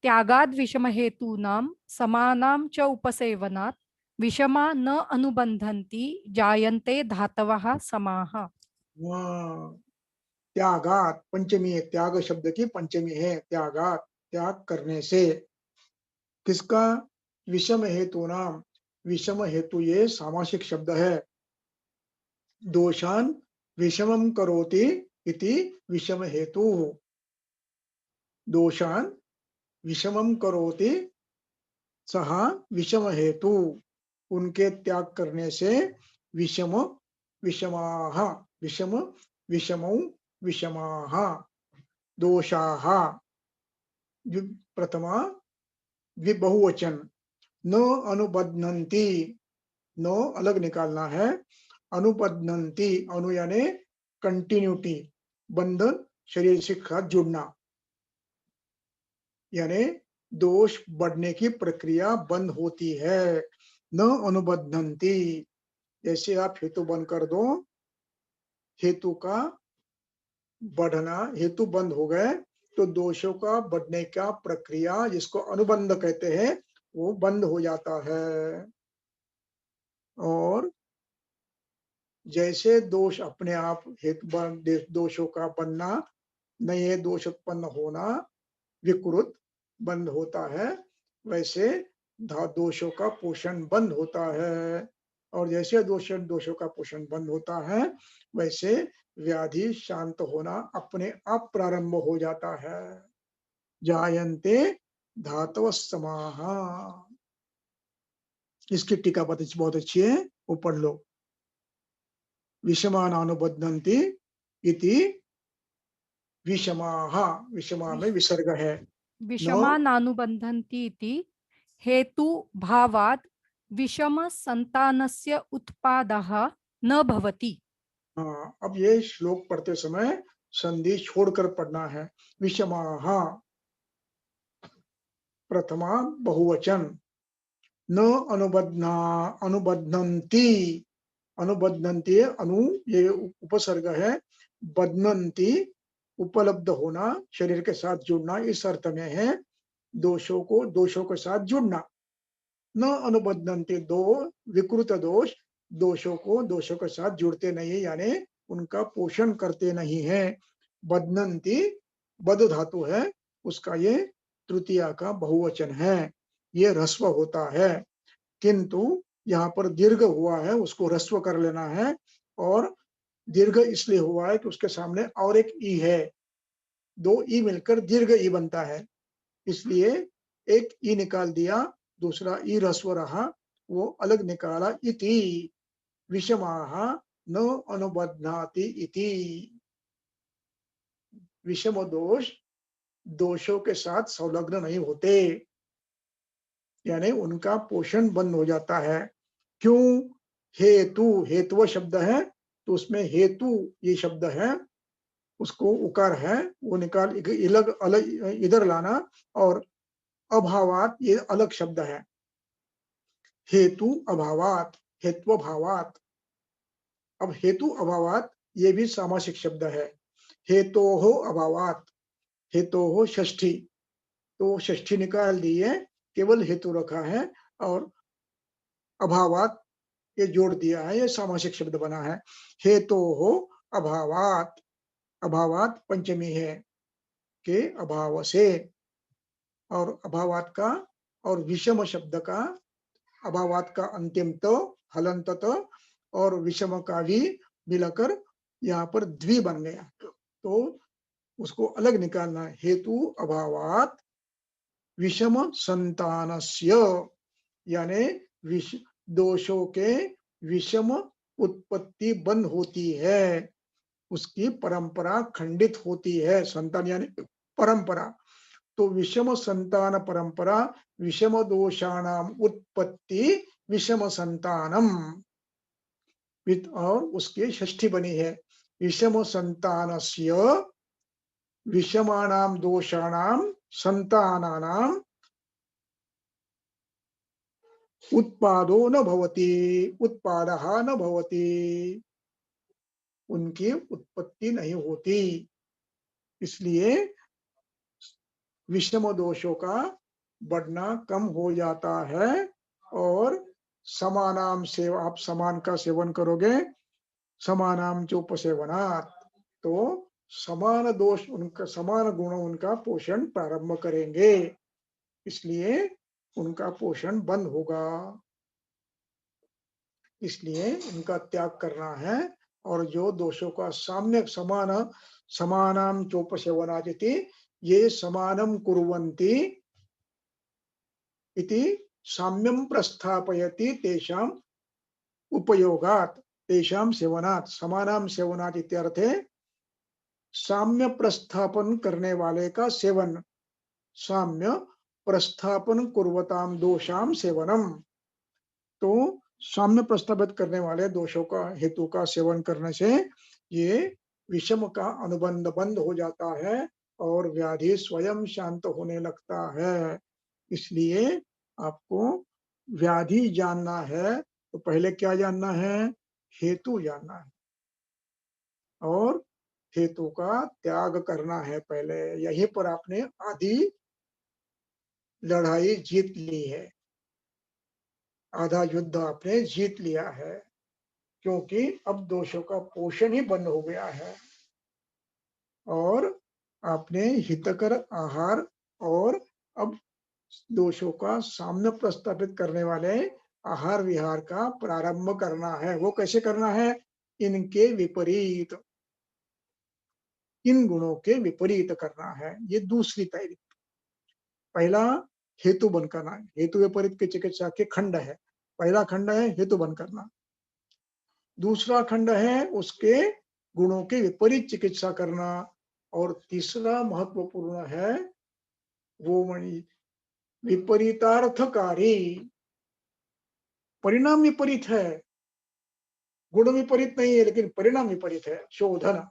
त्यागाद विषम हेतूनां समानां च उपसेवनात् विषमा न अनुबंधन्ति जायन्ते धातवः समाः। त्यागात पंचमी है, त्याग शब्द की पंचमी है त्यागात। त्याग करने से। किसका? विषम हेतु नाम। विषम हेतु ये सामासिक शब्द है। दोषान विषमम करोति इति विषम हेतु। दोषान विषमम करोति सह विषम हेतु। उनके त्याग करने से विषम विषमाः विषम विषमौ विषमाः दोषाः। प्रथमा बहुवचन। न अनुबध्नन्ति, न अलग निकालना है। अनुबध्नन्ति, अनु यानी कंटिन्यूटी, बंधन शरीर से साथ जुड़ना, यानी दोष बढ़ने की प्रक्रिया बंद होती है। न अनुबध्नन्ति, जैसे आप हेतु बंद कर दो, हेतु का बढ़ना, हेतु बंद हो गए तो दोषों का बढ़ने का प्रक्रिया जिसको अनुबंध कहते हैं वो बंद हो जाता है। और जैसे दोष अपने आप हेतु दोषों का बनना, नए दोष उत्पन्न होना, विकृत बंद होता है, वैसे दोषों का पोषण बंद होता है। और जैसे दोषों का पोषण बंद होता है वैसे व्याधि शांत होना अपने आप प्रारंभ हो जाता है। जायन्ते धातव समाह। इसकी टीका बहुत अच्छी है, वो पढ़ लो। विषमान अनुबध्नन्ति इति विषमाः, विषमा में विसर्ग है। विषमानानुबन्धन्ति इति हेतु भावात् विषम संतानस्य उत्पादः न भवति। हाँ, अब ये श्लोक पढ़ते समय संधि छोड़कर पढ़ना है। विषमाः प्रथमा बहुवचन। न अनुबध्नन्ति, अनुबध्नन्ति अनु ये उपसर्ग है। बध्नन्ति उपलब्ध होना, शरीर के साथ जुड़ना, इस अर्थ में है दोषों के साथ जुड़ना। न अनुबध्नन्ति, दो विकृत दोषों के साथ जुड़ते नहीं, यानी उनका पोषण करते नहीं है। बध्नन्ति बद धातु है, उसका ये तृतीया का बहुवचन है, ये ह्रस्व होता है। किंतु यहाँ पर दीर्घ हुआ है, उसको ह्रस्व कर लेना है। और दीर्घ इसलिए हुआ है कि उसके सामने और एक ई है, दो ई मिलकर दीर्घ ई बनता है, इसलिए एक ई निकाल दिया, दूसरा ई ह्रस्व रहा, वो अलग निकाला। इति विषमाः न अनुबध्नाति इति। विषम दोषों के साथ संलग्न नहीं होते, यानी उनका पोषण बंद हो जाता है। क्यों? हेतु शब्द है, तो उसमें हेतु ये शब्द है, उसको उकार है, वो निकाल अलग इधर लाना। और अभावात ये अलग शब्द है। हेतु अभावात, हेत्व भावात। अब हेतु अभावात ये भी सामासिक शब्द है। हेतोः अभावात, हेतोः षष्ठी, तो षष्ठी निकाल दी है, केवल हेतु रखा है, और अभावात ये जोड़ दिया है, ये सामासिक शब्द बना है। हेतोः अभावात, अभावात पंचमी है, के अभाव से। और अभावात का और विषम शब्द का, अभावात का अंतिम तो हलंत तो और विषम का भी मिलाकर यहाँ पर द्वि बन गया, तो उसको अलग निकालना है। हेतु अभावात विषम संतानस्य, यानी दोषों के विषम उत्पत्ति बंद होती है, उसकी परंपरा खंडित होती है। संतान यानी परंपरा, तो विषम संतान परंपरा, विषम दोषाणाम उत्पत्ति विषम संतानम, और उसकी षष्ठी बनी है। विषम संतानस्य विषमाणाम दोषाणाम संतानानाम उत्पादो न भवति, उत्पादः न भवति, उनकी उत्पत्ति नहीं होती। इसलिए विषम दोषों का बढ़ना कम हो जाता है। और समानाम से आप समान का सेवन करोगे, समानाम चोपसेवनात्, तो समान दोष उनका, समान गुण उनका पोषण प्रारंभ करेंगे, इसलिए उनका पोषण बंद होगा, इसलिए इनका त्याग करना है। और जो दोषों का साम्यक समान समानाम चोपसेवनादिति ये समानम कुर्वन्ति इति साम्यम प्रस्थापयति तेषाम उपयोगात् तेषाम सेवनात्, समानाम सेवनात् इत्यर्थे साम्य प्रस्थापन करने वाले का सेवन, साम्य प्रस्थापन कुर्वताम दोषाम सेवनम। तो साम्य प्रस्थापित करने वाले दोषों का हेतु का सेवन करने से ये विषम का अनुबंध बंद हो जाता है और व्याधि स्वयं शांत होने लगता है। इसलिए आपको व्याधि जानना है तो पहले क्या जानना है? हेतु जानना है और हेतु का त्याग करना है पहले। यहीं पर आपने आधी लड़ाई जीत ली है, आधा युद्ध आपने जीत लिया है, क्योंकि अब दोषों का पोषण ही बंद हो गया है और आपने हितकर आहार और अब दोषों का साम्य प्रस्थापित करने वाले आहार विहार का प्रारंभ करना है। वो कैसे करना है? इनके विपरीत, इन गुणों के विपरीत करना है। ये दूसरी तैयारी। पहला हेतु बंद करना, हेतु विपरीत की चिकित्सा के खंड है। पहला खंड है हेतु बंद करना, दूसरा खंड है उसके गुणों के विपरीत चिकित्सा करना, और तीसरा महत्वपूर्ण है वो विपरीतार्थकारी। परिणाम विपरीत है, गुण विपरीत नहीं है लेकिन परिणाम विपरीत है। शोधन,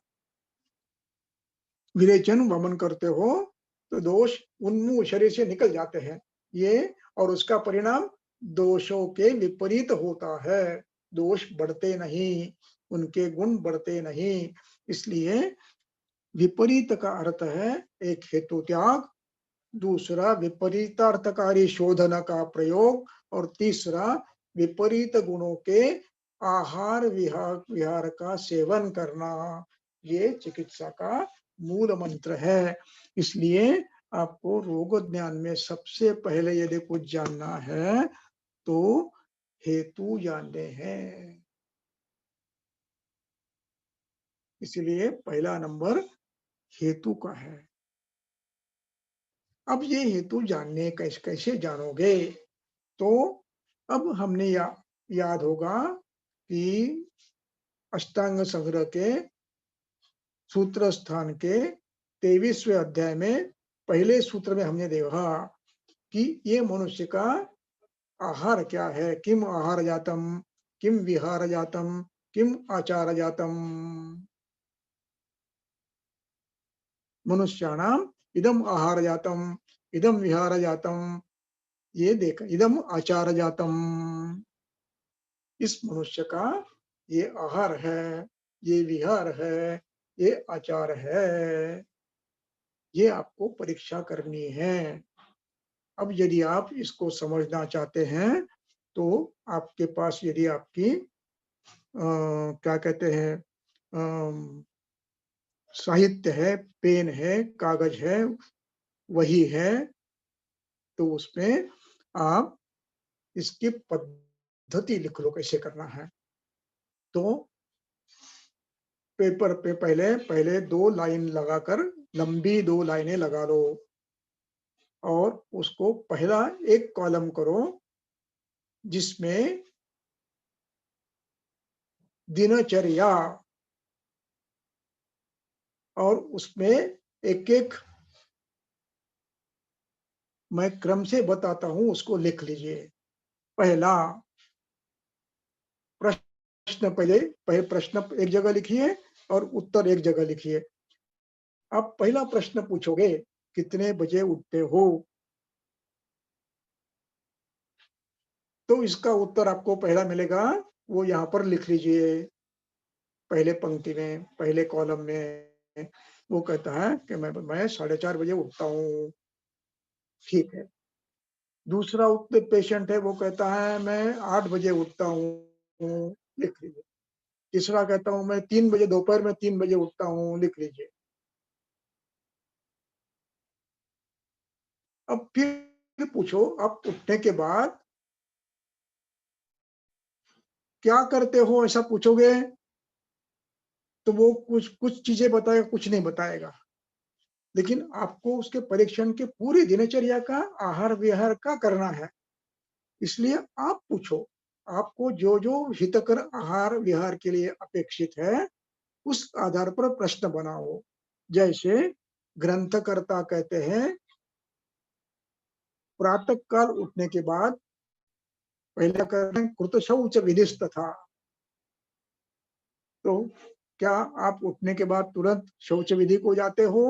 विरेचन वमन करते हो तो दोष उन्मूल शरीर से निकल जाते हैं ये, और उसका परिणाम दोषों के विपरीत होता है। दोष बढ़ते नहीं, उनके गुण बढ़ते नहीं। इसलिए विपरीत का अर्थ है एक हेतु त्याग, दूसरा विपरीतार्थकारी शोधन का प्रयोग, और तीसरा विपरीत गुणों के आहार विहार का सेवन करना। ये चिकित्सा का मूल मंत्र है। इसलिए आपको रोग ज्ञान में सबसे पहले यदि कुछ जानना है तो हेतु जानने हैं। इसलिए पहला नंबर हेतु का है। अब ये हेतु जानने कैसे कैसे जानोगे? तो अब हमने याद होगा कि अष्टांग संग्रह के सूत्र स्थान के 23वें अध्याय में पहले सूत्र में हमने देखा कि ये मनुष्य का आहार क्या है। किम आहार जातम, किम विहार जातम, किम आचार जातम। मनुष्याणाम इदम आहार जातम, इदम विहार जातम, ये देखा इदम आचार जातम। इस मनुष्य का ये आहार है, ये विहार है, ये आचार है। ये आपको परीक्षा करनी है। अब यदि आप इसको समझना चाहते हैं तो आपके पास यदि आपकी क्या कहते हैं साहित्य है, पेन है, कागज है, वही है, तो उसमें आप इसकी पद्धति लिख लो कैसे करना है। तो पेपर पे पहले 2 लाइन लगाकर लंबी 2 लाइनें लगा लो और उसको पहला एक कॉलम करो जिसमें दिनचर्या, और उसमें एक एक मैं क्रम से बताता हूं उसको लिख लीजिए। पहला प्रश्न, पहले प्रश्न एक जगह लिखिए और उत्तर एक जगह लिखिए। आप पहला प्रश्न पूछोगे कितने बजे उठते हो, तो इसका उत्तर आपको पहला मिलेगा, वो यहाँ पर लिख लीजिए पहले पंक्ति में, पहले कॉलम में। वो कहता है कि मैं 4:30 बजे उठता हूँ। ठीक है। दूसरा पेशेंट है, वो कहता है मैं 8 बजे उठता हूँ, लिख लीजिए। तीसरा कहता हूँ मैं 3 बजे, दोपहर में 3 बजे उठता हूँ, लिख लीजिए। अब फिर पूछो, आप उठने के बाद क्या करते हो, ऐसा पूछोगे तो वो कुछ कुछ चीजें बताएगा, कुछ नहीं बताएगा। लेकिन आपको उसके परीक्षण के पूरी दिनचर्या का, आहार विहार का करना है। इसलिए आप पूछो, आपको जो जो हितकर आहार विहार के लिए अपेक्षित है, उस आधार पर प्रश्न बनाओ। जैसे ग्रंथकर्ता कहते हैं, प्रातः काल उठने के बाद पहले कहते हैं कृत शौच विधिस्त था। तो क्या आप उठने के बाद तुरंत शौच विधि को जाते हो?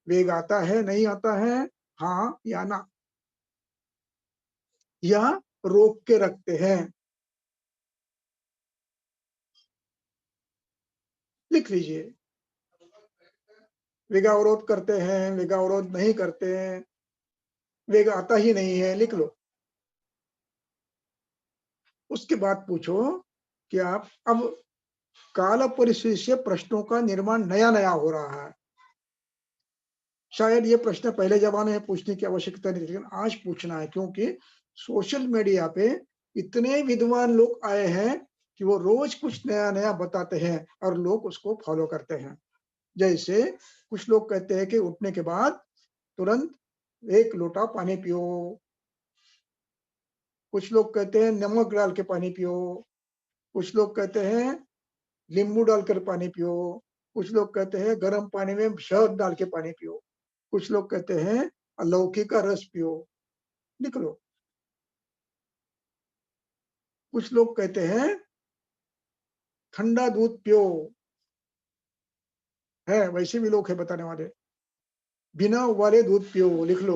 वेग आता है, नहीं आता है, हाँ या ना? या रोक के रखते हैं? लिख लीजिए। वेगावरोध करते हैं, वेगावरोध नहीं करते हैं, वेग आता ही नहीं है, लिख लो। उसके बाद पूछो कि आप अब काल परिस्थिति से प्रश्नों का निर्माण नया नया हो रहा है। शायद ये प्रश्न पहले जमाने में पूछने की आवश्यकता नहीं थी, लेकिन आज पूछना है, क्योंकि सोशल मीडिया पे इतने विद्वान लोग आए हैं कि वो रोज कुछ नया नया बताते हैं और लोग उसको फॉलो करते हैं। जैसे कुछ लोग कहते हैं कि उठने के बाद तुरंत 1 लोटा पानी पियो। कुछ लोग कहते हैं नमक डाल के पानी पियो। कुछ लोग कहते हैं नींबू डालकर पानी पियो। कुछ लोग कहते हैं गर्म पानी में शहद डाल के पानी पियो। कुछ लोग कहते हैं लौकी का रस पियो। लिख लो। कुछ लोग कहते हैं ठंडा दूध पियो। है, वैसे भी लोग है बताने वाले। बिना उबाले दूध पियो, लिख लो।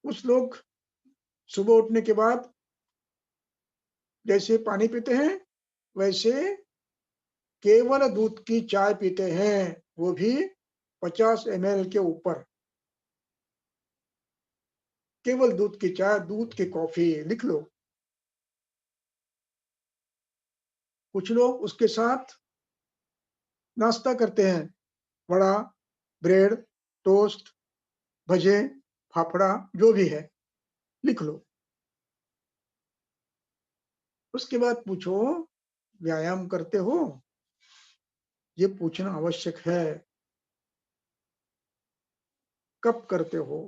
कुछ लोग सुबह उठने के बाद जैसे पानी पीते हैं, वैसे केवल दूध की चाय पीते हैं, वो भी 50 ml के ऊपर। केवल दूध की चाय, दूध की कॉफी, लिख लो। कुछ लोग उसके साथ नाश्ता करते हैं, वड़ा, ब्रेड, टोस्ट, भजे, फाफड़ा, जो भी है, लिख लो। उसके बाद पूछो, व्यायाम करते हो? ये पूछना आवश्यक है। कब करते हो?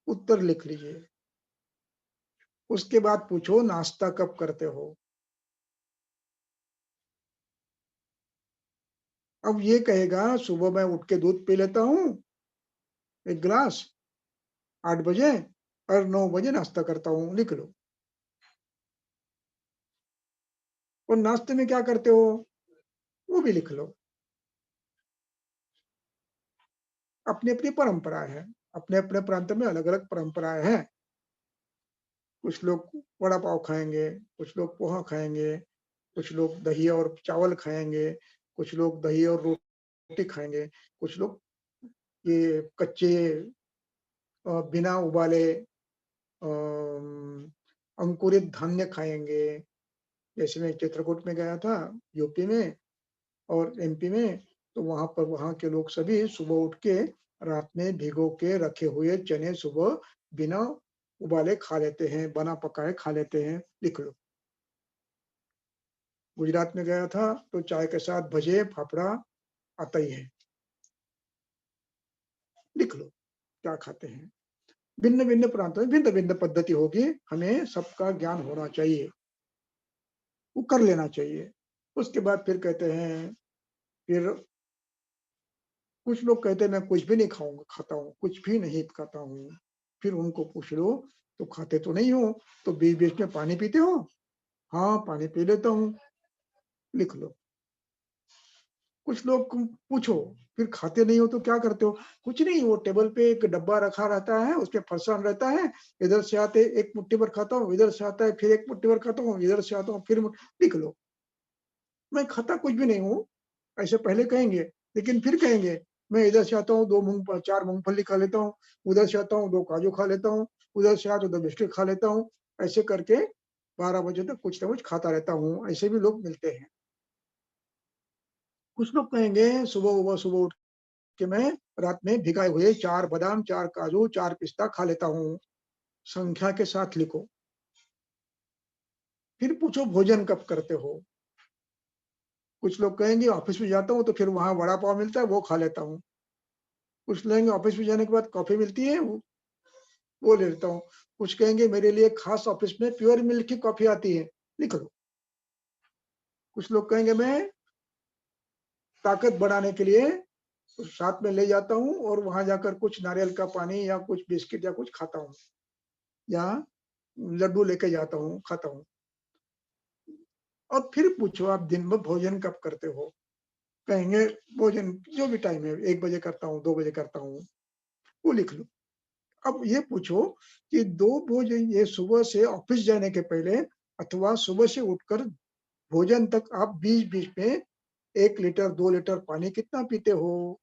उत्तर लिख लीजिए। उसके बाद पूछो, नाश्ता कब करते हो? अब ये कहेगा सुबह मैं उठ के दूध पी लेता हूँ 1 गिलास, 8 बजे, और 9 बजे नाश्ता करता हूँ, लिख लो। और नाश्ते में क्या करते हो, वो भी लिख लो। अपनी अपनी परंपराएं हैं, अपने अपने प्रांत में अलग अलग परंपराएं हैं। कुछ लोग वड़ा पाव खाएंगे, कुछ लोग पोहा खाएंगे, कुछ लोग दही और चावल खाएंगे, कुछ लोग दही और रोटी खाएंगे, कुछ लोग ये कच्चे बिना उबाले अंकुरित धान्य खाएंगे। जैसे मैं चित्रकूट में गया था, यूपी में और एमपी में, तो वहां पर वहां के लोग सभी सुबह उठ के रात में भिगो के रखे हुए चने सुबह बिना उबाले खा लेते हैं, बना पकाए खा लेते हैं, लिख लो। गुजरात में गया था तो चाय के साथ भजे, फाफड़ा आता ही है, लिख लो क्या खाते हैं। भिन्न भिन्न प्रांतों में भिन्न भिन्न पद्धति होगी, हमें सबका ज्ञान होना चाहिए, वो कर लेना चाहिए। उसके बाद फिर कहते हैं, फिर कुछ लोग कहते हैं मैं कुछ भी नहीं खाऊंगा, खाता हूँ, कुछ भी नहीं खाता हूँ। फिर उनको पूछ लो, तो खाते तो नहीं हो, तो बीच बीच में पानी पीते हो? हाँ, पानी पी लेता हूँ, लिख लो। कुछ लोग पूछो, फिर खाते नहीं हो तो क्या करते हो? कुछ नहीं, वो टेबल पे एक डब्बा रखा रहता है, उसमें फरसान रहता है, इधर से आते एक मुट्ठी भर खाता हूँ, इधर से आता है फिर एक मुट्ठी भर खाता हूँ, इधर से आता हूँ फिर लिख लो। मैं खाता कुछ भी नहीं हूँ, ऐसे पहले कहेंगे, लेकिन फिर कहेंगे मैं इधर से आता हूँ 4 मूंगफली खा लेता हूँ, उधर से आता हूँ 2 काजू खा लेता हूँ, उधर से आता हूँ 2 बिस्किट खा लेता हूँ। ऐसे करके 12 बजे तक कुछ ना कुछ खाता रहता हूँ, ऐसे भी लोग मिलते हैं। कुछ लोग कहेंगे सुबह उठ के मैं रात में भिगाए हुए 4 बादाम, 4 काजू, 4 पिस्ता खा लेता हूँ। संख्या के साथ लिखो। फिर पूछो भोजन कब करते हो? कुछ लोग कहेंगे ऑफिस में जाता हूँ तो फिर वहाँ वड़ा पाव मिलता है, वो खा लेता हूँ। कुछ कहेंगे ऑफिस में जाने के बाद कॉफी मिलती है, वो ले लेता हूँ। कुछ कहेंगे मेरे लिए खास ऑफिस में प्योर मिल्क की कॉफी आती है, लिख लो। कुछ लोग कहेंगे मैं ताकत बढ़ाने के लिए साथ में ले जाता हूँ और वहां जाकर कुछ नारियल का पानी या कुछ बिस्किट या कुछ खाता हूँ, या लड्डू लेके जाता हूँ, खाता हूँ। और फिर पूछो आप दिन में भोजन कब करते हो? कहेंगे भोजन जो भी टाइम है, 1 बजे करता हूँ, 2 बजे करता हूँ, वो लिख लो। अब ये पूछो कि 2 भोजन ये सुबह से ऑफिस जाने के पहले अथवा सुबह से उठकर भोजन तक आप बीच-बीच में 1 लीटर, 2 लीटर पानी कितना पीते हो?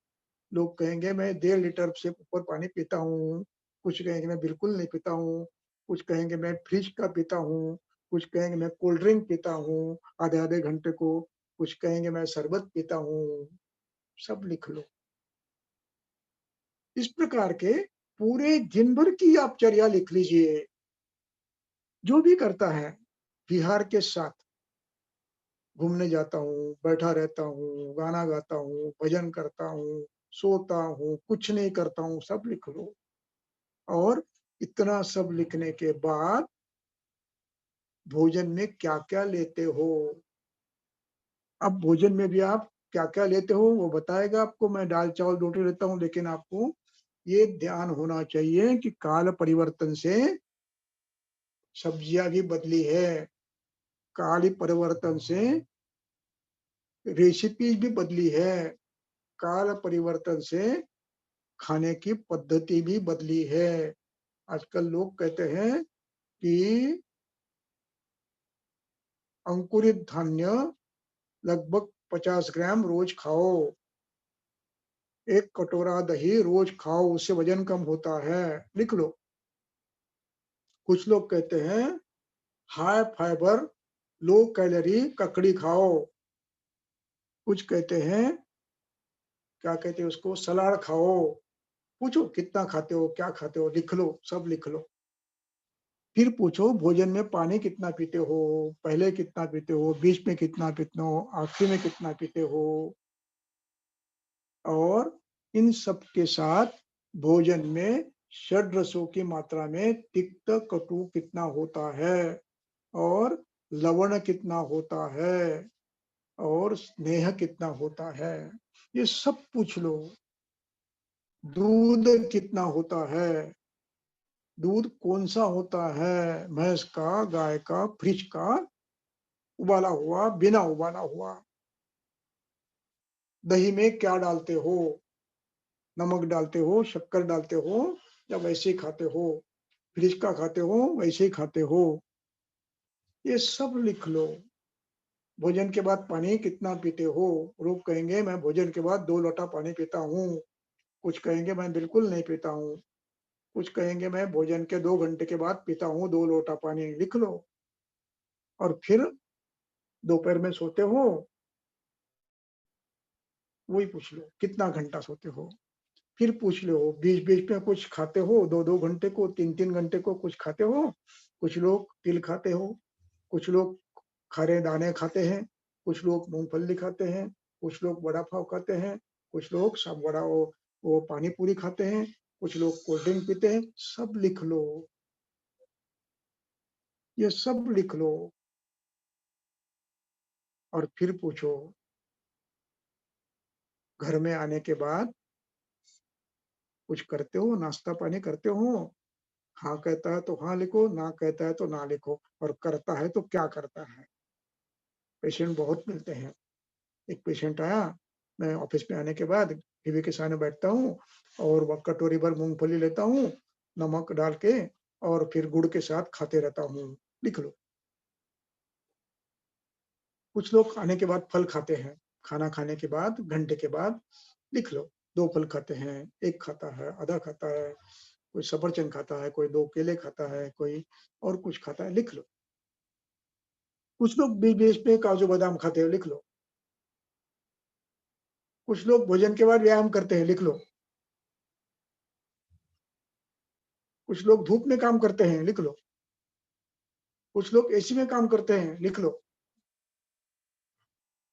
लोग कहेंगे मैं 1.5 लीटर से ऊपर पानी पीता हूँ, कुछ कहेंगे मैं बिल्कुल नहीं पीता हूँ, कुछ कहेंगे मैं फ्रिज का पीता हूँ, कुछ कहेंगे मैं कोल्ड ड्रिंक पीता हूँ आधे-आधे घंटे को, कुछ कहेंगे मैं शरबत पीता हूँ, सब लिख लो। इस प्रकार के पूरे दिन भर की आप चर्या लिख लीजिए। जो भी करता है विहार के साथ, घूमने जाता हूँ, बैठा रहता हूँ, गाना गाता हूँ, भजन करता हूँ, सोता हूँ, कुछ नहीं करता हूँ, सब लिख लो। और इतना सब लिखने के बाद भोजन में क्या-क्या लेते हो? अब भोजन में भी आप क्या-क्या लेते हो वो बताएगा आपको। मैं दाल, चावल, रोटी लेता हूँ, लेकिन आपको ये ध्यान होना चाहिए कि काल परिवर्तन से सब्जियाँ भी बदली है। काल परिवर्तन से रेसिपीज़ भी बदली है। काल परिवर्तन से खाने की पद्धति भी बदली है। आजकल लोग कहते हैं कि अंकुरित धान्य लगभग 50 ग्राम रोज खाओ, 1 कटोरा दही रोज खाओ, उससे वजन कम होता है, लिख लो। कुछ लोग कहते हैं हाई फाइबर, लो कैलोरी ककड़ी खाओ। कुछ कहते हैं, क्या कहते हैं उसको, सलाद खाओ। पूछो कितना खाते हो, क्या खाते हो, लिख लो, सब लिख लो। फिर पूछो भोजन में पानी कितना पीते हो, पहले कितना पीते हो, बीच में कितना पीते हो, आखिरी में कितना पीते हो। और इन सब के साथ भोजन में षड रसों की मात्रा में तिक्त कटु कितना होता है और लवण कितना होता है और स्नेह कितना होता है, ये सब पूछ लो। दूध कितना होता है, दूध कौन सा होता है, भैंस का, गाय का, फ्रिज का, उबाला हुआ, बिना उबाला हुआ। दही में क्या डालते हो, नमक डालते हो, शक्कर डालते हो या वैसे ही खाते हो, फ्रिज का खाते हो, वैसे ही खाते हो, ये सब लिख लो। भोजन के बाद पानी कितना पीते हो? लोग कहेंगे मैं भोजन के बाद 2 लोटा पानी पीता हूँ, कुछ कहेंगे मैं बिल्कुल नहीं पीता हूँ, कुछ कहेंगे मैं भोजन के 2 घंटे के बाद पीता हूँ 2 लोटा पानी, लिख लो। और फिर दोपहर में सोते हो, वही पूछ लो कितना घंटा सोते हो। फिर पूछ लो बीच-बीच में कुछ खाते हो, 2-2 घंटे को, 3-3 घंटे को कुछ खाते हो? कुछ लोग तिल खाते हो, कुछ लोग खरे दाने खाते हैं, कुछ लोग मूँगफली खाते हैं, कुछ लोग वड़ा पाव खाते हैं, कुछ लोग सब वड़ा वो पानी पूरी खाते हैं, कुछ लोग कोल्ड ड्रिंक पीते हैं, सब लिख लो। ये सब लिख लो और फिर पूछो घर में आने के बाद कुछ करते हो, नाश्ता पानी करते हो? हाँ कहता है तो हाँ लिखो, ना कहता है तो ना लिखो, और करता है तो क्या करता है। पेशेंट बहुत मिलते हैं। एक पेशेंट आया, मैं ऑफिस में आने के बाद टीवी के सामने बैठता हूँ और वो कटोरी भर मूँगफली लेता हूँ, नमक डाल के और फिर गुड़ के साथ खाते रहता हूँ, लिख लो। कुछ लोग खाने के बाद फल खाते हैं, खाना खाने के बाद घंटे के बाद, लिख लो। 2 फल खाते हैं, 1 खाता है, आधा खाता है, कोई सफरचंद खाता है, कोई 2 केले खाता है, कोई और कुछ खाता है, लिख लो। कुछ लोग बीच-बीच में काजू बादाम खाते हैं, लिख लो। कुछ लोग भोजन के बाद व्यायाम करते हैं, लिख लो। कुछ लोग धूप में काम करते हैं, लिख लो। कुछ लोग एसी में काम करते हैं, लिख लो।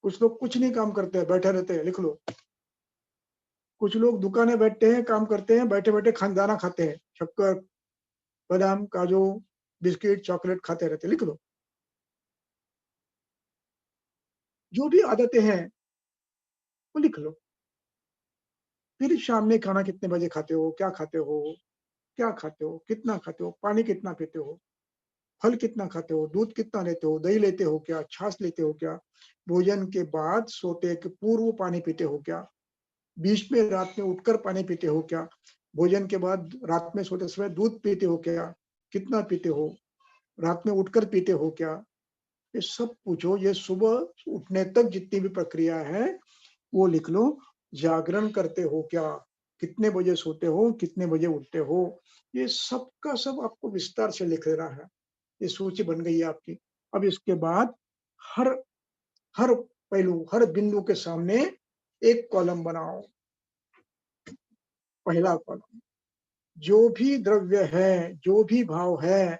कुछ लोग कुछ नहीं काम करते हैं, बैठे रहते हैं, लिख लो। कुछ लोग दुकानें बैठते हैं, काम करते हैं, बैठे बैठे खाना खाते हैं, शक्कर, बादाम, काजू, बिस्किट, चॉकलेट खाते रहते हैं, लिख लो। जो भी आदतें हैं वो लिख लो। फिर शाम में खाना कितने बजे खाते हो, क्या खाते हो, क्या खाते हो, कितना खाते हो, पानी कितना पीते हो, फल कितना खाते हो, दूध कितना लेते हो, दही लेते हो क्या, छाछ लेते हो क्या, भोजन के बाद सोते के पूर्व पानी पीते हो क्या, बीच में रात में उठकर पानी पीते हो क्या, भोजन के बाद रात में सोते समय दूध पीते हो क्या, कितना पीते हो, रात में उठकर पीते हो क्या, ये सब पूछो। ये सुबह उठने तक जितनी भी प्रक्रिया है वो लिख लो। जागरण करते हो क्या, कितने बजे सोते हो, कितने बजे उठते हो, ये सब का सब आपको विस्तार से लिख लेना है। ये सूची बन गई है आपकी। अब इसके बाद हर हर पहलू, हर बिंदु के सामने एक कॉलम बनाओ। पहला कॉलम, जो भी द्रव्य है, जो भी भाव है,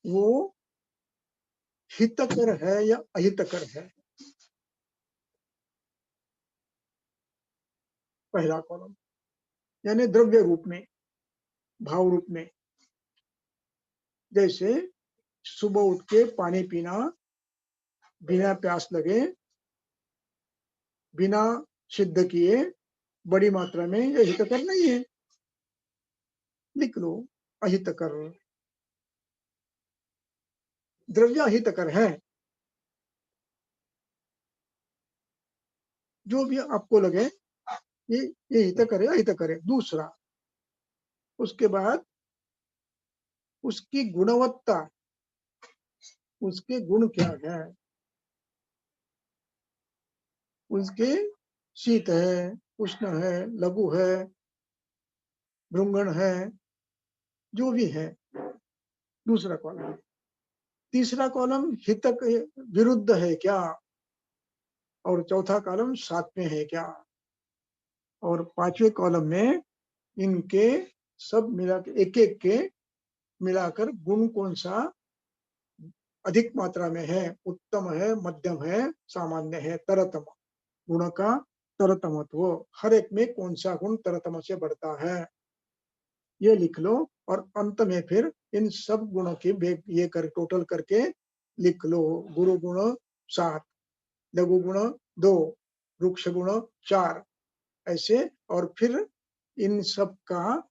वो हितकर है या अहितकर है। पहला कॉलम यानी द्रव्य रूप में, भाव रूप में। जैसे सुबह उठ के पानी पीना बिना प्यास लगे, बिना सिद्ध किए, बड़ी मात्रा में, ये हितकर नहीं है, लिख लो। अहितकर, द्रव्य अहितकर है। जो भी आपको लगे ये हितकर है, अहितकर है। दूसरा, उसके बाद उसकी गुणवत्ता, उसके गुण क्या है, उसके शीत है, उष्ण है, लघु है, भृंगण है, जो भी है। दूसरा कॉलम। तीसरा कॉलम हितक विरुद्ध है क्या, और चौथा कॉलम साथ में है क्या, और पांचवें कॉलम में इनके सब मिला के एक एक के मिलाकर गुण कौन सा अधिक मात्रा में है, उत्तम है, मध्यम है, सामान्य है, तरतम। गुण का तरतमत्व, हर एक में कौन सा गुण तरतम से बढ़ता है, ये लिख लो। और अंत में फिर इन सब गुणों की ये कर टोटल करके लिख लो। गुरु गुण 7, लघु गुण 2, वृक्ष गुण 4, ऐसे। और फिर इन सब का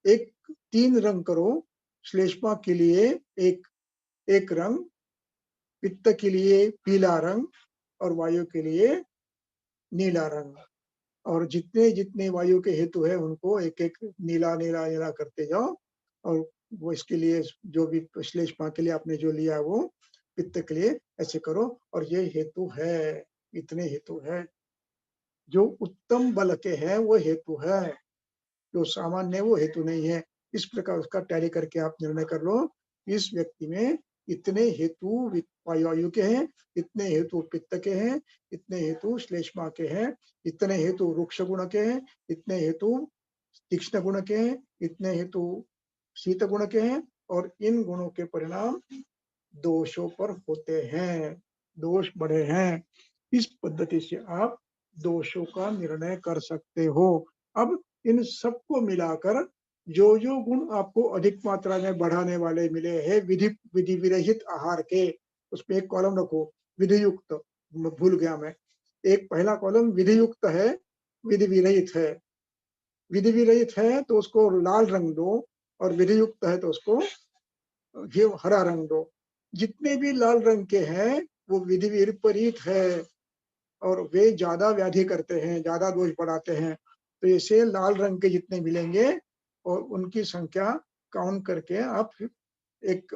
एक 3 रंग करो। श्लेष्मा के लिए एक एक रंग, पित्त के लिए पीला रंग, और वायु के लिए नीला रंग। और जितने जितने वायु के हेतु है उनको एक एक नीला नीला नीला करते जाओ। और वो इसके लिए जो भी श्लेष्मा के लिए आपने जो लिया वो पित्त के लिए ऐसे करो। और ये हेतु है, इतने हेतु है। जो उत्तम बल के हैं वो हेतु है, जो सामान्य वो हेतु नहीं है। इस प्रकार उसका टैली करके आप निर्णय कर लो। इस व्यक्ति में इतने हेतु वायु के हैं, इतने हेतु पित्त के हैं, इतने हेतु श्लेष्मा के हैं, इतने हेतु वृक्ष गुण के हैं, इतने हेतु तीक्ष्ण गुण के हैं, इतने हेतु शीत गुण के हैं। और इन गुणों के परिणाम दोषों पर होते हैं, दोष बढ़े हैं। इस पद्धति से आप दोषों का निर्णय कर सकते हो। अब इन सबको मिलाकर जो जो गुण आपको अधिक मात्रा में बढ़ाने वाले मिले हैं विधि विरहित आहार के, उसमें एक कॉलम रखो विधि युक्त। भूल गया मैं, एक पहला कॉलम विधि युक्त है, विधि विरहित है। विधि विरहित है तो उसको लाल रंग दो, और विधि युक्त है तो उसको ये हरा रंग दो। जितने भी लाल रंग के हैं वो विधि विपरीत है, और वे ज्यादा व्याधि करते हैं, ज्यादा दोष बढ़ाते हैं। तो ऐसे लाल रंग के जितने मिलेंगे और उनकी संख्या काउंट करके आप एक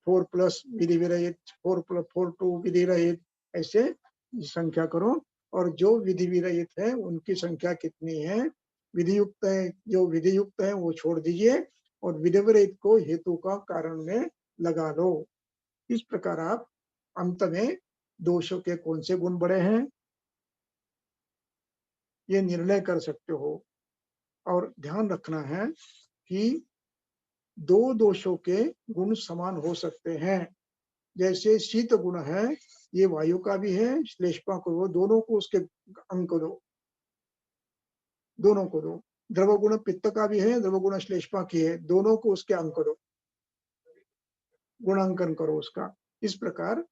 4+ विधि विरहित, 4+4 विधि रहित, ऐसे संख्या करो। और जो विधि विरहित है उनकी संख्या कितनी है, विधि युक्त है, जो विधि युक्त है वो छोड़ दीजिए, और विधि विरहित को हेतु का कारण में लगा लो। इस प्रकार आप अंत में दोषों के कौन से गुण बड़े हैं, ये निर्णय कर सकते हो। और ध्यान रखना है कि दो दोषों के गुण समान हो सकते हैं। जैसे शीत गुण है, ये वायु का भी है, श्लेष्मा को, दोनों को उसके अंक दो, दोनों को दो। द्रव गुण पित्त का भी है, द्रव गुण श्लेष्मा की है, दोनों को उसके अंक दो, गुणांकन करो उसका। इस प्रकार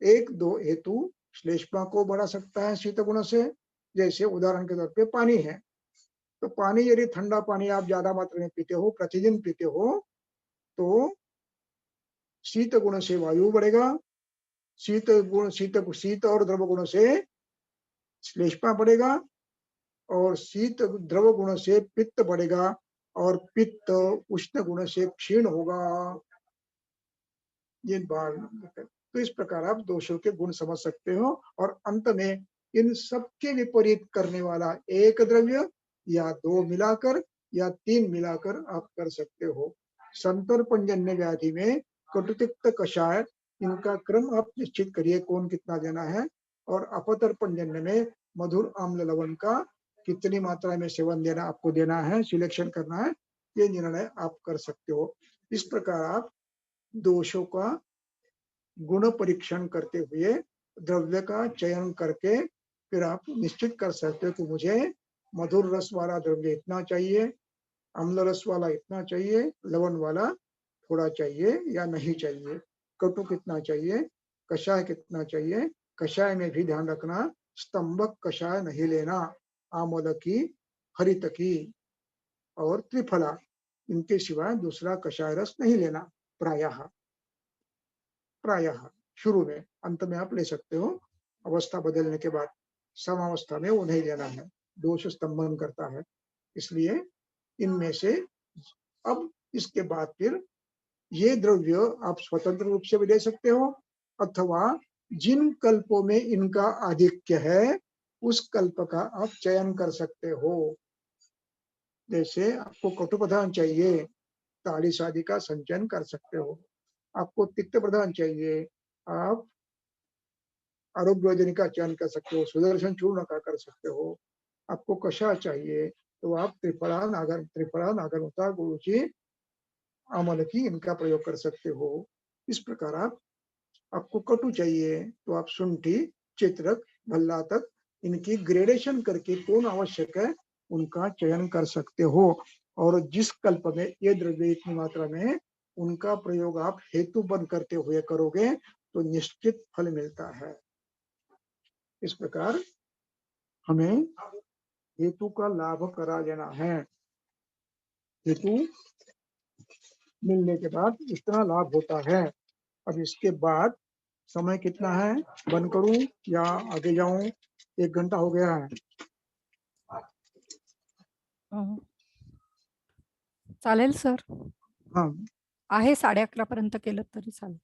एक दो हेतु श्लेष्मा को बढ़ा सकता है शीत गुण से। जैसे उदाहरण के तौर पे पानी है, तो पानी यदि ठंडा पानी आप ज्यादा मात्रा में पीते हो, प्रतिदिन पीते हो, तो शीत गुण से वायु बढ़ेगा, शीत और द्रव गुण से श्लेष्मा बढ़ेगा, और शीत द्रव गुण से पित्त बढ़ेगा, और पित्त उष्ण गुण से क्षीण होगा। ये बात, तो इस प्रकार आप दोषों के गुण समझ सकते हो। और अंत में इन सबके विपरीत करने वाला एक द्रव्य या दो मिलाकर या तीन मिलाकर आप कर सकते हो। संतर्पणजन्य व्याधि में कटुतिक्त कषाय, इनका क्रम आप निश्चित करिए कौन कितना देना है। और अपतर्पणजन्य में मधुर आम्ल लवण का कितनी मात्रा में सेवन देना आपको देना है, सिलेक्शन करना है, ये निर्णय आप कर सकते हो। इस प्रकार आप दोषों का गुण परीक्षण करते हुए द्रव्य का चयन करके फिर आप निश्चित कर सकते हो कि मुझे मधुर रस वाला द्रव्य इतना चाहिए, अम्ल रस वाला इतना चाहिए, लवण वाला थोड़ा चाहिए या नहीं चाहिए, कटु कितना चाहिए, कषाय कितना चाहिए। कषाय में भी ध्यान रखना, स्तंभक कषाय नहीं लेना, आमोद की, हरित की और त्रिफला, इनके सिवाय दूसरा कषाय रस नहीं लेना। प्रायः शुरू में, अंत में आप ले सकते हो अवस्था बदलने के बाद। समावस्था में वो नहीं लेना है, दोष स्तंभन करता है। इसलिए इनमें से अब इसके बाद फिर ये द्रव्य आप स्वतंत्र रूप से भी ले सकते हो, अथवा जिन कल्पों में इनका आधिक्य है उस कल्प का आप चयन कर सकते हो। जैसे आपको कटु प्रधान चाहिए, तालिस आदि का संचयन कर सकते हो। आपको तिक्त प्रधान चाहिए, आप आरोग्य योजना का चयन कर सकते हो, सुदर्शन चूर्ण का कर सकते हो। आपको कषाय चाहिए तो आप त्रिफला नागरमता गुरुचि आमल की, इनका प्रयोग कर सकते हो। इस प्रकार आपको कटु चाहिए तो आप शुंठी, चित्रक, भल्लातक, इनकी ग्रेडेशन करके कौन आवश्यक है उनका चयन कर सकते हो। और जिस कल्प में ये द्रव्य इतनी मात्रा में है उनका प्रयोग आप हेतु बन करते हुए करोगे तो निश्चित फल मिलता है। इस प्रकार हमें हेतु का लाभ करा लेना है। हेतु मिलने के बाद इतना लाभ होता है। अब इसके बाद समय कितना है, बंद करूं या आगे जाऊं? 1 घंटा हो गया है। चालेल सर, हाँ आहे 11:30 पर्यंत केलं तरी चालेल।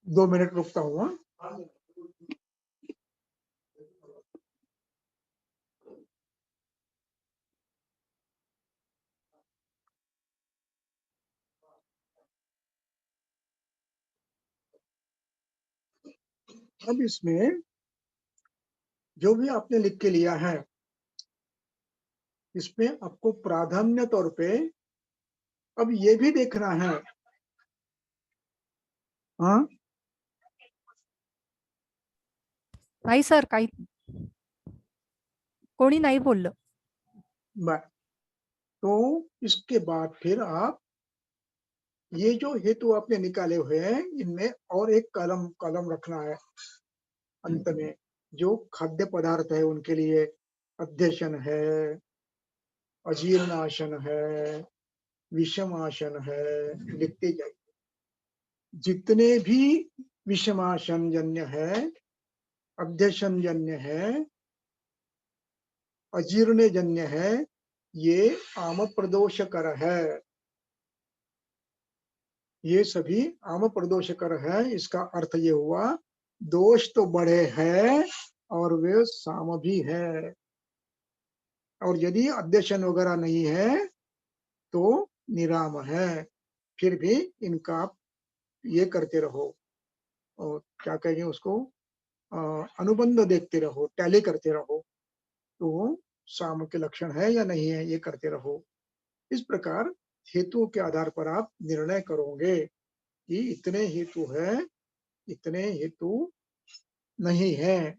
2 मिनट रुकता हूँ। अब इसमें जो भी आपने लिख के लिया है इसमें आपको प्राधान्य तौर पे अब ये भी देखना है, हाँ नाही सर, काही कोणी नाही बोललं। तो इसके बाद फिर आप ये जो हेतु आपने निकाले हुए हैं इनमें और एक कॉलम रखना है अंत में, जो खाद्य पदार्थ है उनके लिए अध्यशन है, अजीर्णाशन है, विषमाशन है, लिखते जाइए। जितने भी विषमाशन जन्य है, अध्यशन जन्य है, अजीर्ण जन्य है, ये आम प्रदोषकर है। ये सभी आम प्रदोषकर है। इसका अर्थ ये हुआ दोष तो बड़े हैं और वे साम भी है। और यदि अध्यशन वगैरह नहीं है तो निराम है। फिर भी इनका आप ये करते रहो, और क्या कहेंगे उसको, अनुबंध देखते रहो, टैली करते रहो, तो साम के लक्षण है या नहीं है ये करते रहो। इस प्रकार हेतुओं के आधार पर आप निर्णय करोगे कि इतने हेतु है, इतने हेतु नहीं है।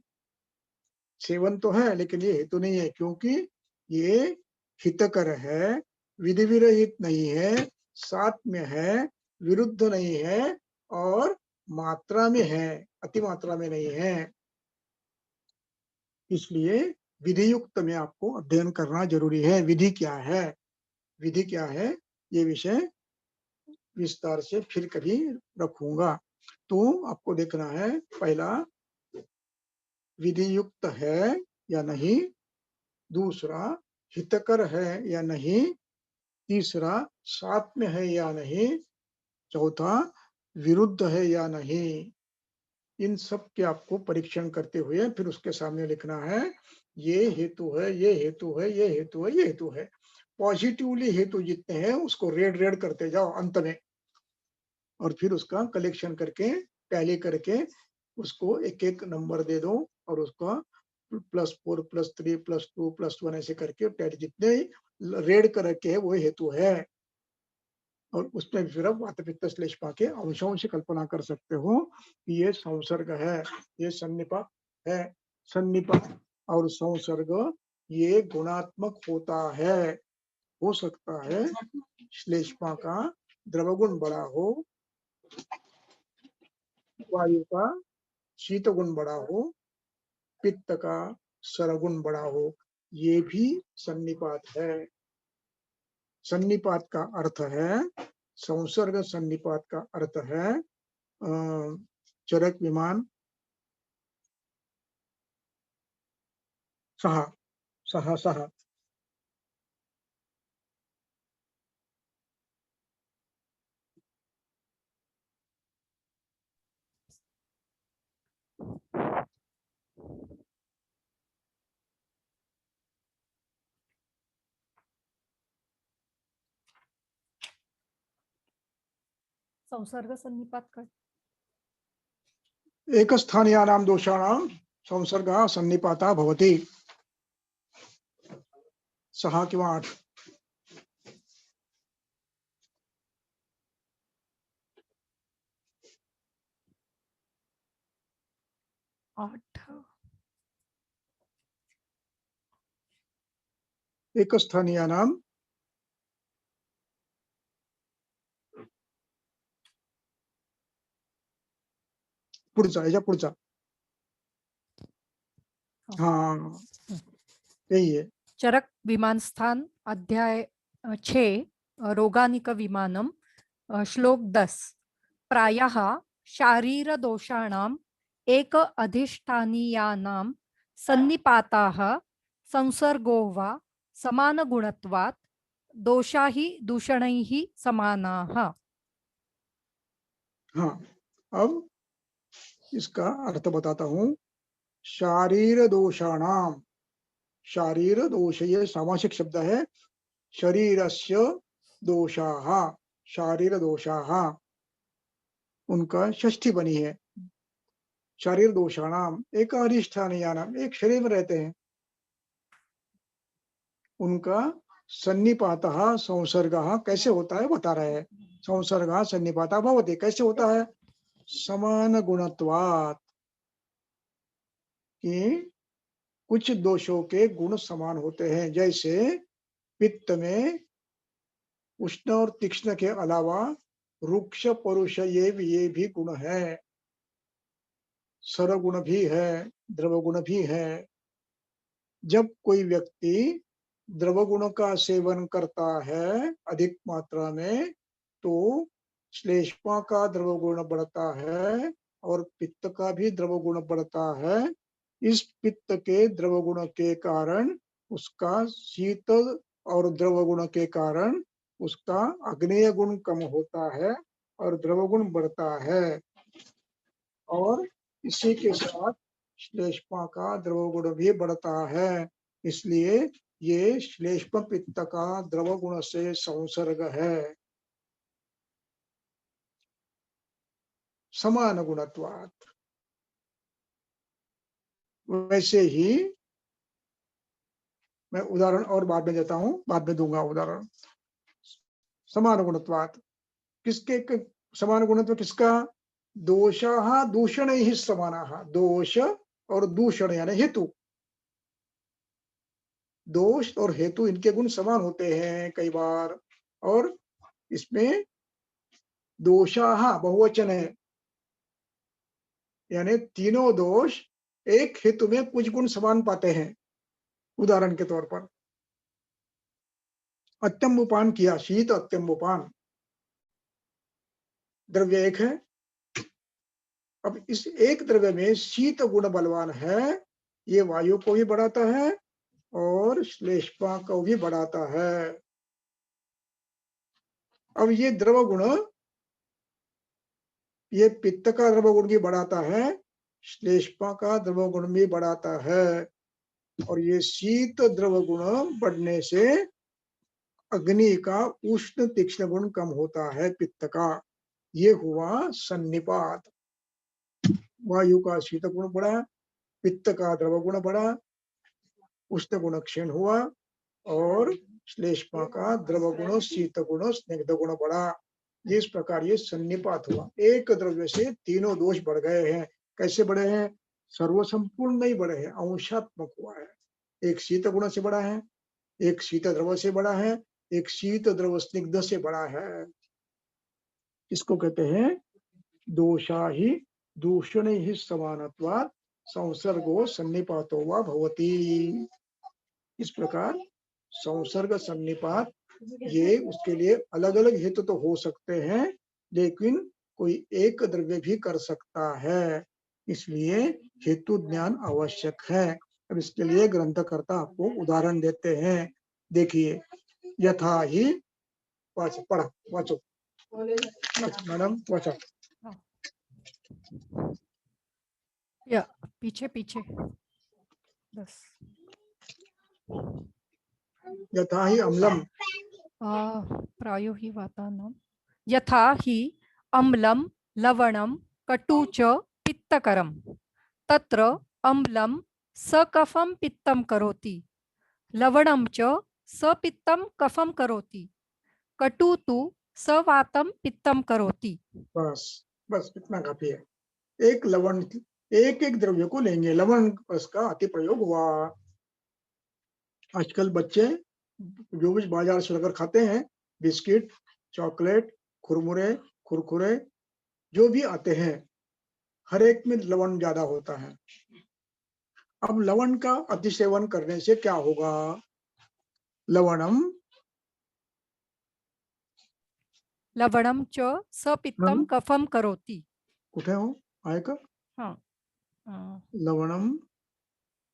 सेवन तो है लेकिन ये हेतु नहीं है, क्योंकि ये हितकर है, विधि विरहित नहीं है, साथ में है, विरुद्ध नहीं है, और मात्रा में है, अति मात्रा में नहीं है। इसलिए विधि युक्त में आपको अध्ययन करना जरूरी है। विधि क्या है, विधि क्या है, ये विषय विस्तार से फिर कभी रखूंगा। तो आपको देखना है, पहला विधि युक्त है या नहीं, दूसरा हितकर है या नहीं, तीसरा साथ में है या नहीं, चौथा विरुद्ध है या नहीं। इन सब के आपको परीक्षण करते हुए फिर उसके सामने लिखना है, ये हेतु है, ये हेतु है, ये हेतु है, ये हेतु है। पॉजिटिवली हेतु जितने हैं उसको रेड रेड करते जाओ अंत में, और फिर उसका कलेक्शन करके टैली करके उसको एक एक नंबर दे दो, और उसका +4 +3 +2 +1 ऐसे करके टैली जितने रेड कर रखे है वो हेतु है। और उसमें फिर आप वात पित्त श्लेष्मा के अंशों से कल्पना कर सकते हो कि ये संसर्ग है, ये सन्निपात है। सन्निपात और संसर्ग ये गुणात्मक होता है। हो सकता है श्लेष्मा का द्रवगुण बड़ा हो, वायु का शीत गुण बड़ा हो, पित्त का सरगुण बड़ा हो, ये भी सन्निपात है। सन्निपात का अर्थ है, संसर्ग सन्निपात का अर्थ है चरक विमान सहा सहा सहा। संसर्ग सन्निपात काय? एकस्थानीयानां दोषाणां संसर्गः सन्निपातः भवति। 6 किंवा 8। एकस्थानीयानां पुढचा, याच्या पुढचा, हाँ यही है। चरक विमान स्थान अध्याय 6 रोगानिक विमानम श्लोक 10 प्रायः शारीर दोषाणाम एक अधिष्ठानीयानां सन्निपाताः संसर्गो वा समान गुणत्वात् दोषा ही दूषणैः समानाः। हाँ, अब इसका अर्थ बताता हूँ। शारीर दोषाणाम, शारीर दोष ये सामासिक शब्द है। शरीरस्य दोषाः, शारीर दोषाः, उनका षष्ठी बनी है। शारीर दोषाणाम एक अधिष्ठानीयानाम, एक शरीर में रहते हैं, उनका सन्निपातः संसर्गः कैसे होता है बता रहे हैं। संसर्गः सन्निपातः भवति, कैसे होता है, समान गुणत्वात्, कि कुछ दोषों के गुण समान होते हैं। जैसे पित्त में उष्ण और तीक्ष्ण के अलावा रुक्ष परुष ये भी गुण है, सरगुण भी है, द्रव गुण भी है। जब कोई व्यक्ति द्रव गुण का सेवन करता है अधिक मात्रा में, तो श्लेष्मा का द्रव गुण बढ़ता है और पित्त का भी द्रव गुण बढ़ता है। इस पित्त के द्रव गुण के कारण उसका शीतल और द्रव गुण के कारण उसका अग्नेय गुण कम होता है और द्रव गुण बढ़ता है। और इसी के साथ श्लेष्मा का द्रव गुण भी बढ़ता है। इसलिए ये श्लेष्म पित्त का द्रव गुण से संसर्ग है। समान गुणत्वात्, वैसे ही मैं उदाहरण और बाद में देता हूं, बाद में दूंगा उदाहरण। समान गुणत्वात् किसके समान गुणत्व किसका? दोषाः दूषणैः समानाः। दोष और दूषण यानी हेतु, दोष और हेतु इनके गुण समान होते हैं कई बार। और इसमें दोषाः बहुवचन है, यानी तीनों दोष एक हेतु में कुछ गुण समान पाते हैं। उदाहरण के तौर पर अत्यंबुपान किया, शीत अत्यंबुपान, द्रव्य एक है। अब इस एक द्रव्य में शीत गुण बलवान है, ये वायु को भी बढ़ाता है और श्लेष्मा को भी बढ़ाता है। अब ये द्रव गुण, ये पित्त का द्रव गुण भी बढ़ाता है, श्लेष्मा का द्रव गुण भी बढ़ाता है। और ये शीत द्रव गुण बढ़ने से अग्नि का उष्ण तीक्ष्ण गुण कम होता है पित्त का। ये हुआ सन्निपात। वायु का शीत गुण बढ़ा, पित्त का द्रव गुण बढ़ा, उष्ण गुण क्षीण हुआ, और श्लेष्मा का द्रव गुण शीत गुण स्निग्ध गुण बढ़ा। इस प्रकार ये सन्निपात हुआ। एक द्रव्य से तीनों दोष बढ़ गए हैं। कैसे बढ़े हैं? सर्वसंपूर्ण नहीं बढ़े हैं, अंशात्मक हुआ है। एक शीत गुण से बढ़ा है, एक शीत द्रव से बढ़ा है, एक शीत द्रव स्निग्ध से बढ़ा है। इसको कहते हैं दोषा ही दूषण ही समानत्वात् संसर्गो सन्निपातो वा भवति। इस प्रकार संसर्ग सन्निपात ये उसके लिए अलग अलग हेतु तो हो सकते हैं, लेकिन कोई एक द्रव्य भी कर सकता है। इसलिए हेतु ज्ञान आवश्यक है। अब इसके लिए ग्रंथकर्ता आपको उदाहरण देते हैं। देखिए, यथा ही पढ़ा वाचो मैडम वाचा। या पीछे पीछे बस। यथा ही अम्लम प्रायो हि वातानां यथा हि अम्लं लवणं कटु च पित्तकरं तत्र अम्लं सकफं पित्तं करोति, लवणं च सपित्तं कफं करोति, कटु तु सवातं पित्तं करोति। बस बस इतना काफी है। एक लवण, एक एक द्रव्य को लेंगे, लवण का अति प्रयोग हुआ। आजकल बच्चे जो भी बाजार से लेकर खाते हैं, बिस्किट, चॉकलेट, कुरमुरे, कुरकुरे जो भी आते हैं, हर एक में लवण ज्यादा होता है। अब लवण का अतिसेवन करने से क्या होगा? लवणम लवणं च सपित्तं कफं करोति। कुठे हो आहे का? हाँ, लवणम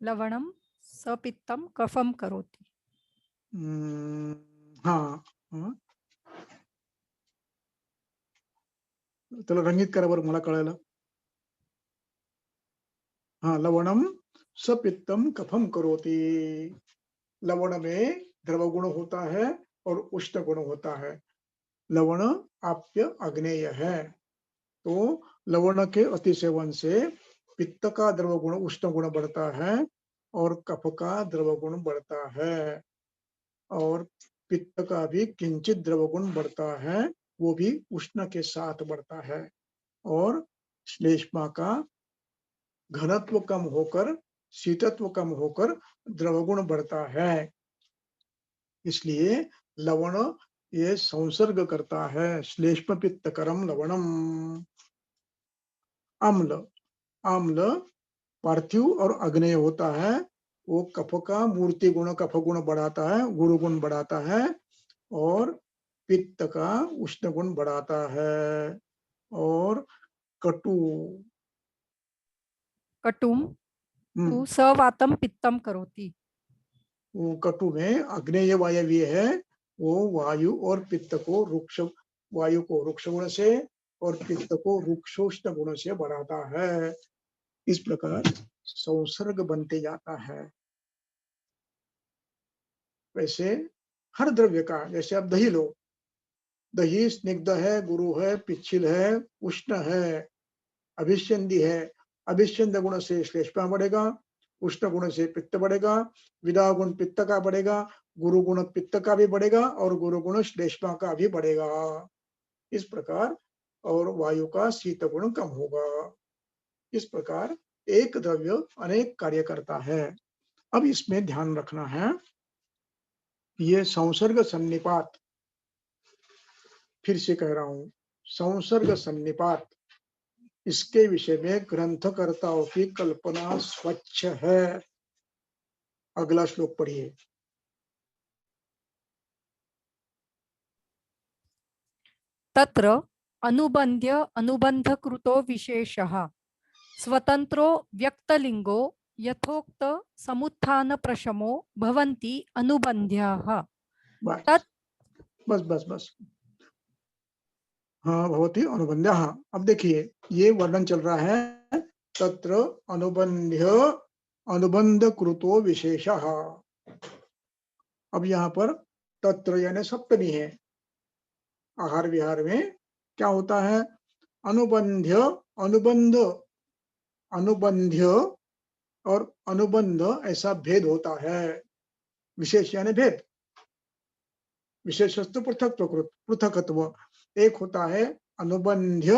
लवणं सपित्तं कफं करोति। हाँ हाँ, चला रंगीत करा बरं, मला कळायला। हाँ, लवणम सपित्तम कफम करोति। लवण में द्रव गुण होता है और उष्ण गुण होता है। लवण आप्य अग्नेय है, तो लवण के अतिसेवन से पित्त का द्रव गुण उष्ण गुण बढ़ता है और कफ का द्रव गुण बढ़ता है, और पित्त का भी किंचित द्रव गुण बढ़ता है, वो भी उष्ण के साथ बढ़ता है। और श्लेष्मा का घनत्व कम होकर शीतत्व कम होकर द्रवगुण बढ़ता है। इसलिए लवण ये संसर्ग करता है। श्लेष्म पित्तकरम लवणम। अम्ल, अम्ल पार्थिव और अग्नेय होता है, वो कफ का मूर्ति गुण कफ गुण बढ़ाता है, गुरु गुण बढ़ाता है, और पित्त का उष्ण गुण बढ़ाता है। और कटु, कटुम तु सवातं पित्तं करोति। वो कटु में अग्नेय वायव्य है, वो वायु और पित्त को रुक्ष, वायु को रुक्ष गुण से और पित्त को रुक्षोष्ण गुण से बढ़ाता है। इस प्रकार संसर्ग बनते जाता है। वैसे हर द्रव्य का, जैसे आप दही लो, दही स्निग्ध है, गुरु है, पिच्छिल है, उष्ण है, अभिष्यंदी है। अभिष्यंद गुण से श्लेष्मा बढ़ेगा, उष्ण गुण से पित्त बढ़ेगा, विदा गुण पित्त का बढ़ेगा, गुरु गुण पित्त का भी बढ़ेगा और गुरु गुण श्लेष्मा का भी बढ़ेगा। इस प्रकार, और वायु का शीत गुण कम होगा। इस प्रकार एक द्रव्य अनेक कार्य करता है। अब इसमें ध्यान रखना है, ये संसर्ग सन्निपात, फिर से कह रहा हूं, संसर्ग सन्निपात, इसके विषय में ग्रंथकर्ताओं की कल्पना स्वच्छ है। अगला श्लोक पढ़िए। तत्र अनुबंध्य अनुबंधकृतो विशेषः स्वतंत्रो व्यक्तलिंगो यथोक्त समुत्थान प्रशमो भवन्ति अनुबंध्याः। बस तत् बस बस बस। हाँ, भवती अनुबंध्य। हाँ, अब देखिए ये वर्णन चल रहा है, तत्र अनुबंध्य अनुबंध कृतो विशेषः। अब यहाँ पर तत्र यानी सप्तमी है। आहार विहार में क्या होता है? अनुबंध्य, अनुबंध, अनुबंध्य और अनुबंध, ऐसा भेद होता है। विशेष यानी भेद, विशेषस्तु पृथकत्व। एक होता है अनुबंध्य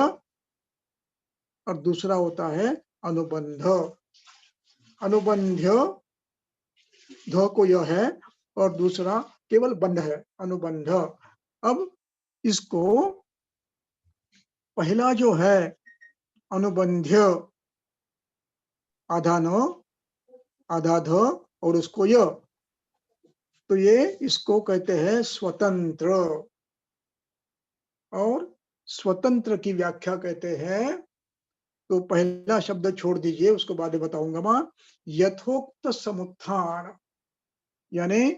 और दूसरा होता है अनुबंध। अनुबंध्य ध को यह है और दूसरा केवल बंध है, अनुबंध। अब इसको पहला जो है अनुबंध्य, आधा न आधा ध और उसको य, तो ये इसको कहते हैं स्वतंत्र। और स्वतंत्र की व्याख्या कहते हैं, तो पहला शब्द छोड़ दीजिए, उसको बाद में बताऊंगा मैं। यथोक्त समुत्थान यानी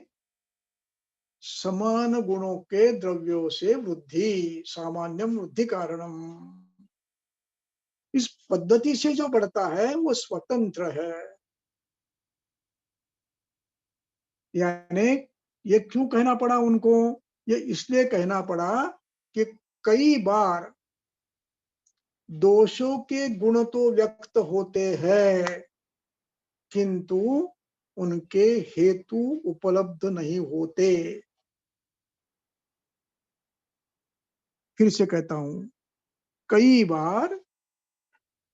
समान गुणों के द्रव्यों से वृद्धि, सामान्यम वृद्धि कारणम। इस पद्धति से जो बढ़ता है वो स्वतंत्र है। यानी ये क्यों कहना पड़ा उनको? ये इसलिए कहना पड़ा कि कई बार दोषों के गुण तो व्यक्त होते हैं, किंतु उनके हेतु उपलब्ध नहीं होते। फिर से कहता हूं, कई बार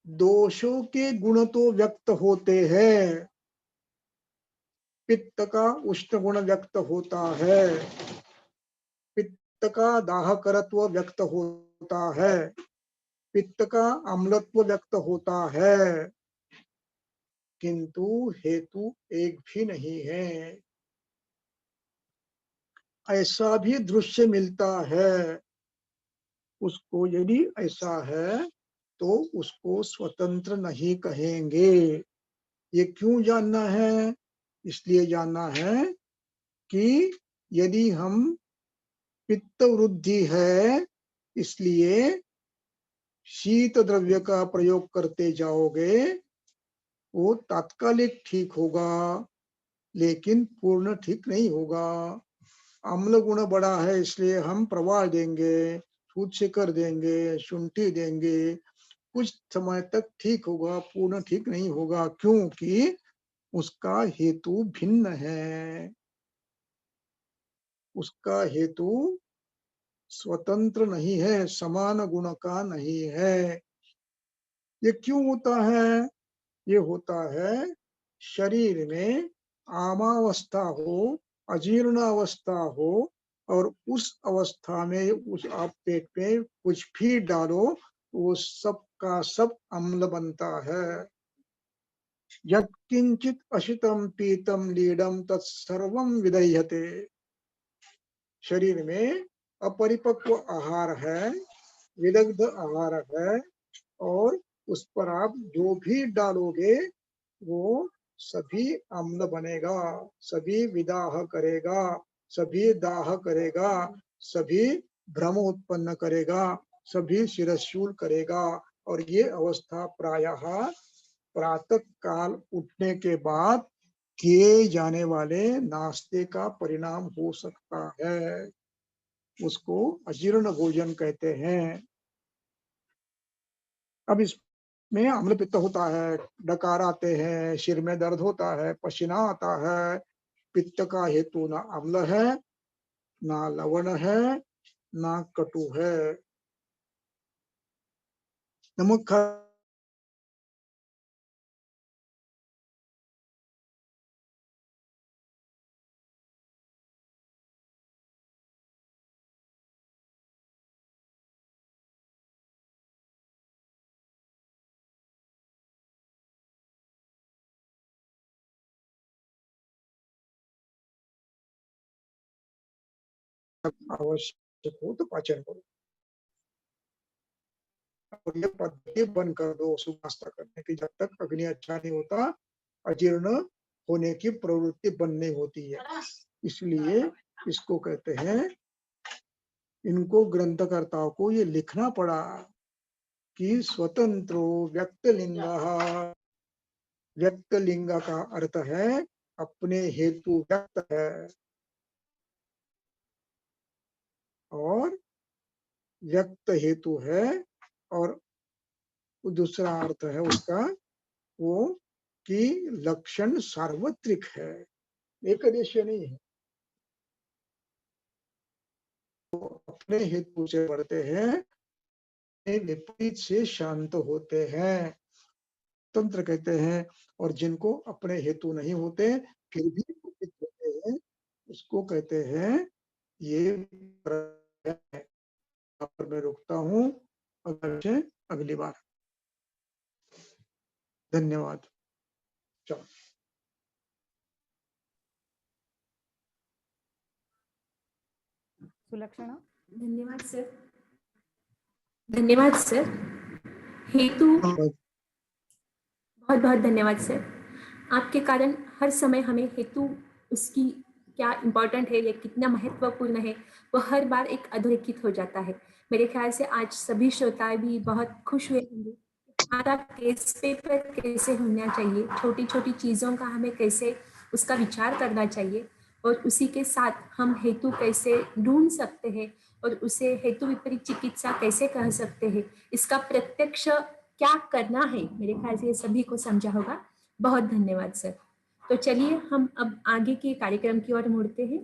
दोषों के गुण तो व्यक्त होते हैं, पित्त का उष्ण गुण व्यक्त होता है, पित्त का दाहकरत्व व्यक्त होता है, पित्त का अम्लत्व व्यक्त होता है, किंतु हेतु एक भी नहीं है। ऐसा भी दृश्य मिलता है। उसको यदि ऐसा है तो उसको स्वतंत्र नहीं कहेंगे। ये क्यों जानना है? इसलिए जानना है कि यदि हम पित्त वृद्धि है इसलिए शीत द्रव्य का प्रयोग करते जाओगे, वो तात्कालिक ठीक होगा लेकिन पूर्ण ठीक नहीं होगा। अम्ल गुण बड़ा है इसलिए हम प्रवाह देंगे, सूद शिकर देंगे, शुंठी देंगे, कुछ समय तक ठीक होगा, पूर्ण ठीक नहीं होगा, क्योंकि उसका हेतु भिन्न है। उसका हेतु स्वतंत्र नहीं है, समान गुण का नहीं है। ये क्यों होता है? ये होता है शरीर में आमावस्था हो, अजीर्ण अवस्था हो, और उस अवस्था में उस आप पेट में कुछ भी डालो वो सब का सब अम्ल बनता है। यत्किंचित अशितम पीतम लीडम तत्सर्वं विदह्यते। शरीर में अपरिपक्व आहार है, विदग्ध आहार है, और उस पर आप जो भी डालोगे वो सभी अम्ल बनेगा, सभी विदाह करेगा, सभी दाह करेगा, सभी भ्रम उत्पन्न करेगा, सभी शिरशूल करेगा। और ये अवस्था प्रायः प्रातः काल उठने के बाद किए जाने वाले नाश्ते का परिणाम हो सकता है, उसको अजीर्ण भोजन कहते हैं। अब इसमें अम्ल पित्त होता है, डकार आते हैं, सिर में दर्द होता है, पसीना आता है। पित्त का हेतु ना अम्ल है, ना लवण है, ना कटु है। नमक खा आवश्यक हो तो पाचन करो, और ये पद्धति बंद कर दो सुबह नाश्ता करने की। जब तक अग्नि अच्छा नहीं होता, अजीर्ण होने की प्रवृत्ति बंद नहीं होती है। इसलिए इसको कहते हैं, इनको ग्रंथकर्ताओं को ये लिखना पड़ा कि स्वतंत्रो व्यक्तलिंगः। व्यक्तलिंग का अर्थ है अपने हेतु व्यक्त है, और व्यक्त हेतु है, और दूसरा अर्थ है उसका वो कि लक्षण सार्वत्रिक है, एक देशीय नहीं है। तो अपने हेतु से बढ़ते हैं, विपरीत से शांत होते हैं, तंत्र कहते हैं। और जिनको अपने हेतु नहीं होते फिर भी विपरीत होते हैं, उसको कहते हैं ये है। पर मैं रुकता हूँ, अगली बार। धन्यवाद। चलो। सुलक्षणा। धन्यवाद सर। धन्यवाद सर। हेतु बहुत बहुत धन्यवाद सर। आपके कारण हर समय हमें हेतु उसकी क्या इम्पोर्टेंट है, या कितना महत्वपूर्ण है, वो हर बार एक अधोरेखित हो जाता है। मेरे ख्याल से आज सभी श्रोता भी बहुत खुश हुए होंगे। हमारा केस पेपर कैसे होना चाहिए, छोटी छोटी चीज़ों का हमें कैसे उसका विचार करना चाहिए, और उसी के साथ हम हेतु कैसे ढूंढ सकते हैं, और उसे हेतु विपरीत चिकित्सा कैसे कह सकते हैं, इसका प्रत्यक्ष क्या करना है, मेरे ख्याल से ये सभी को समझा होगा। बहुत धन्यवाद सर। तो चलिए हम अब आगे के कार्यक्रम की ओर मुड़ते हैं।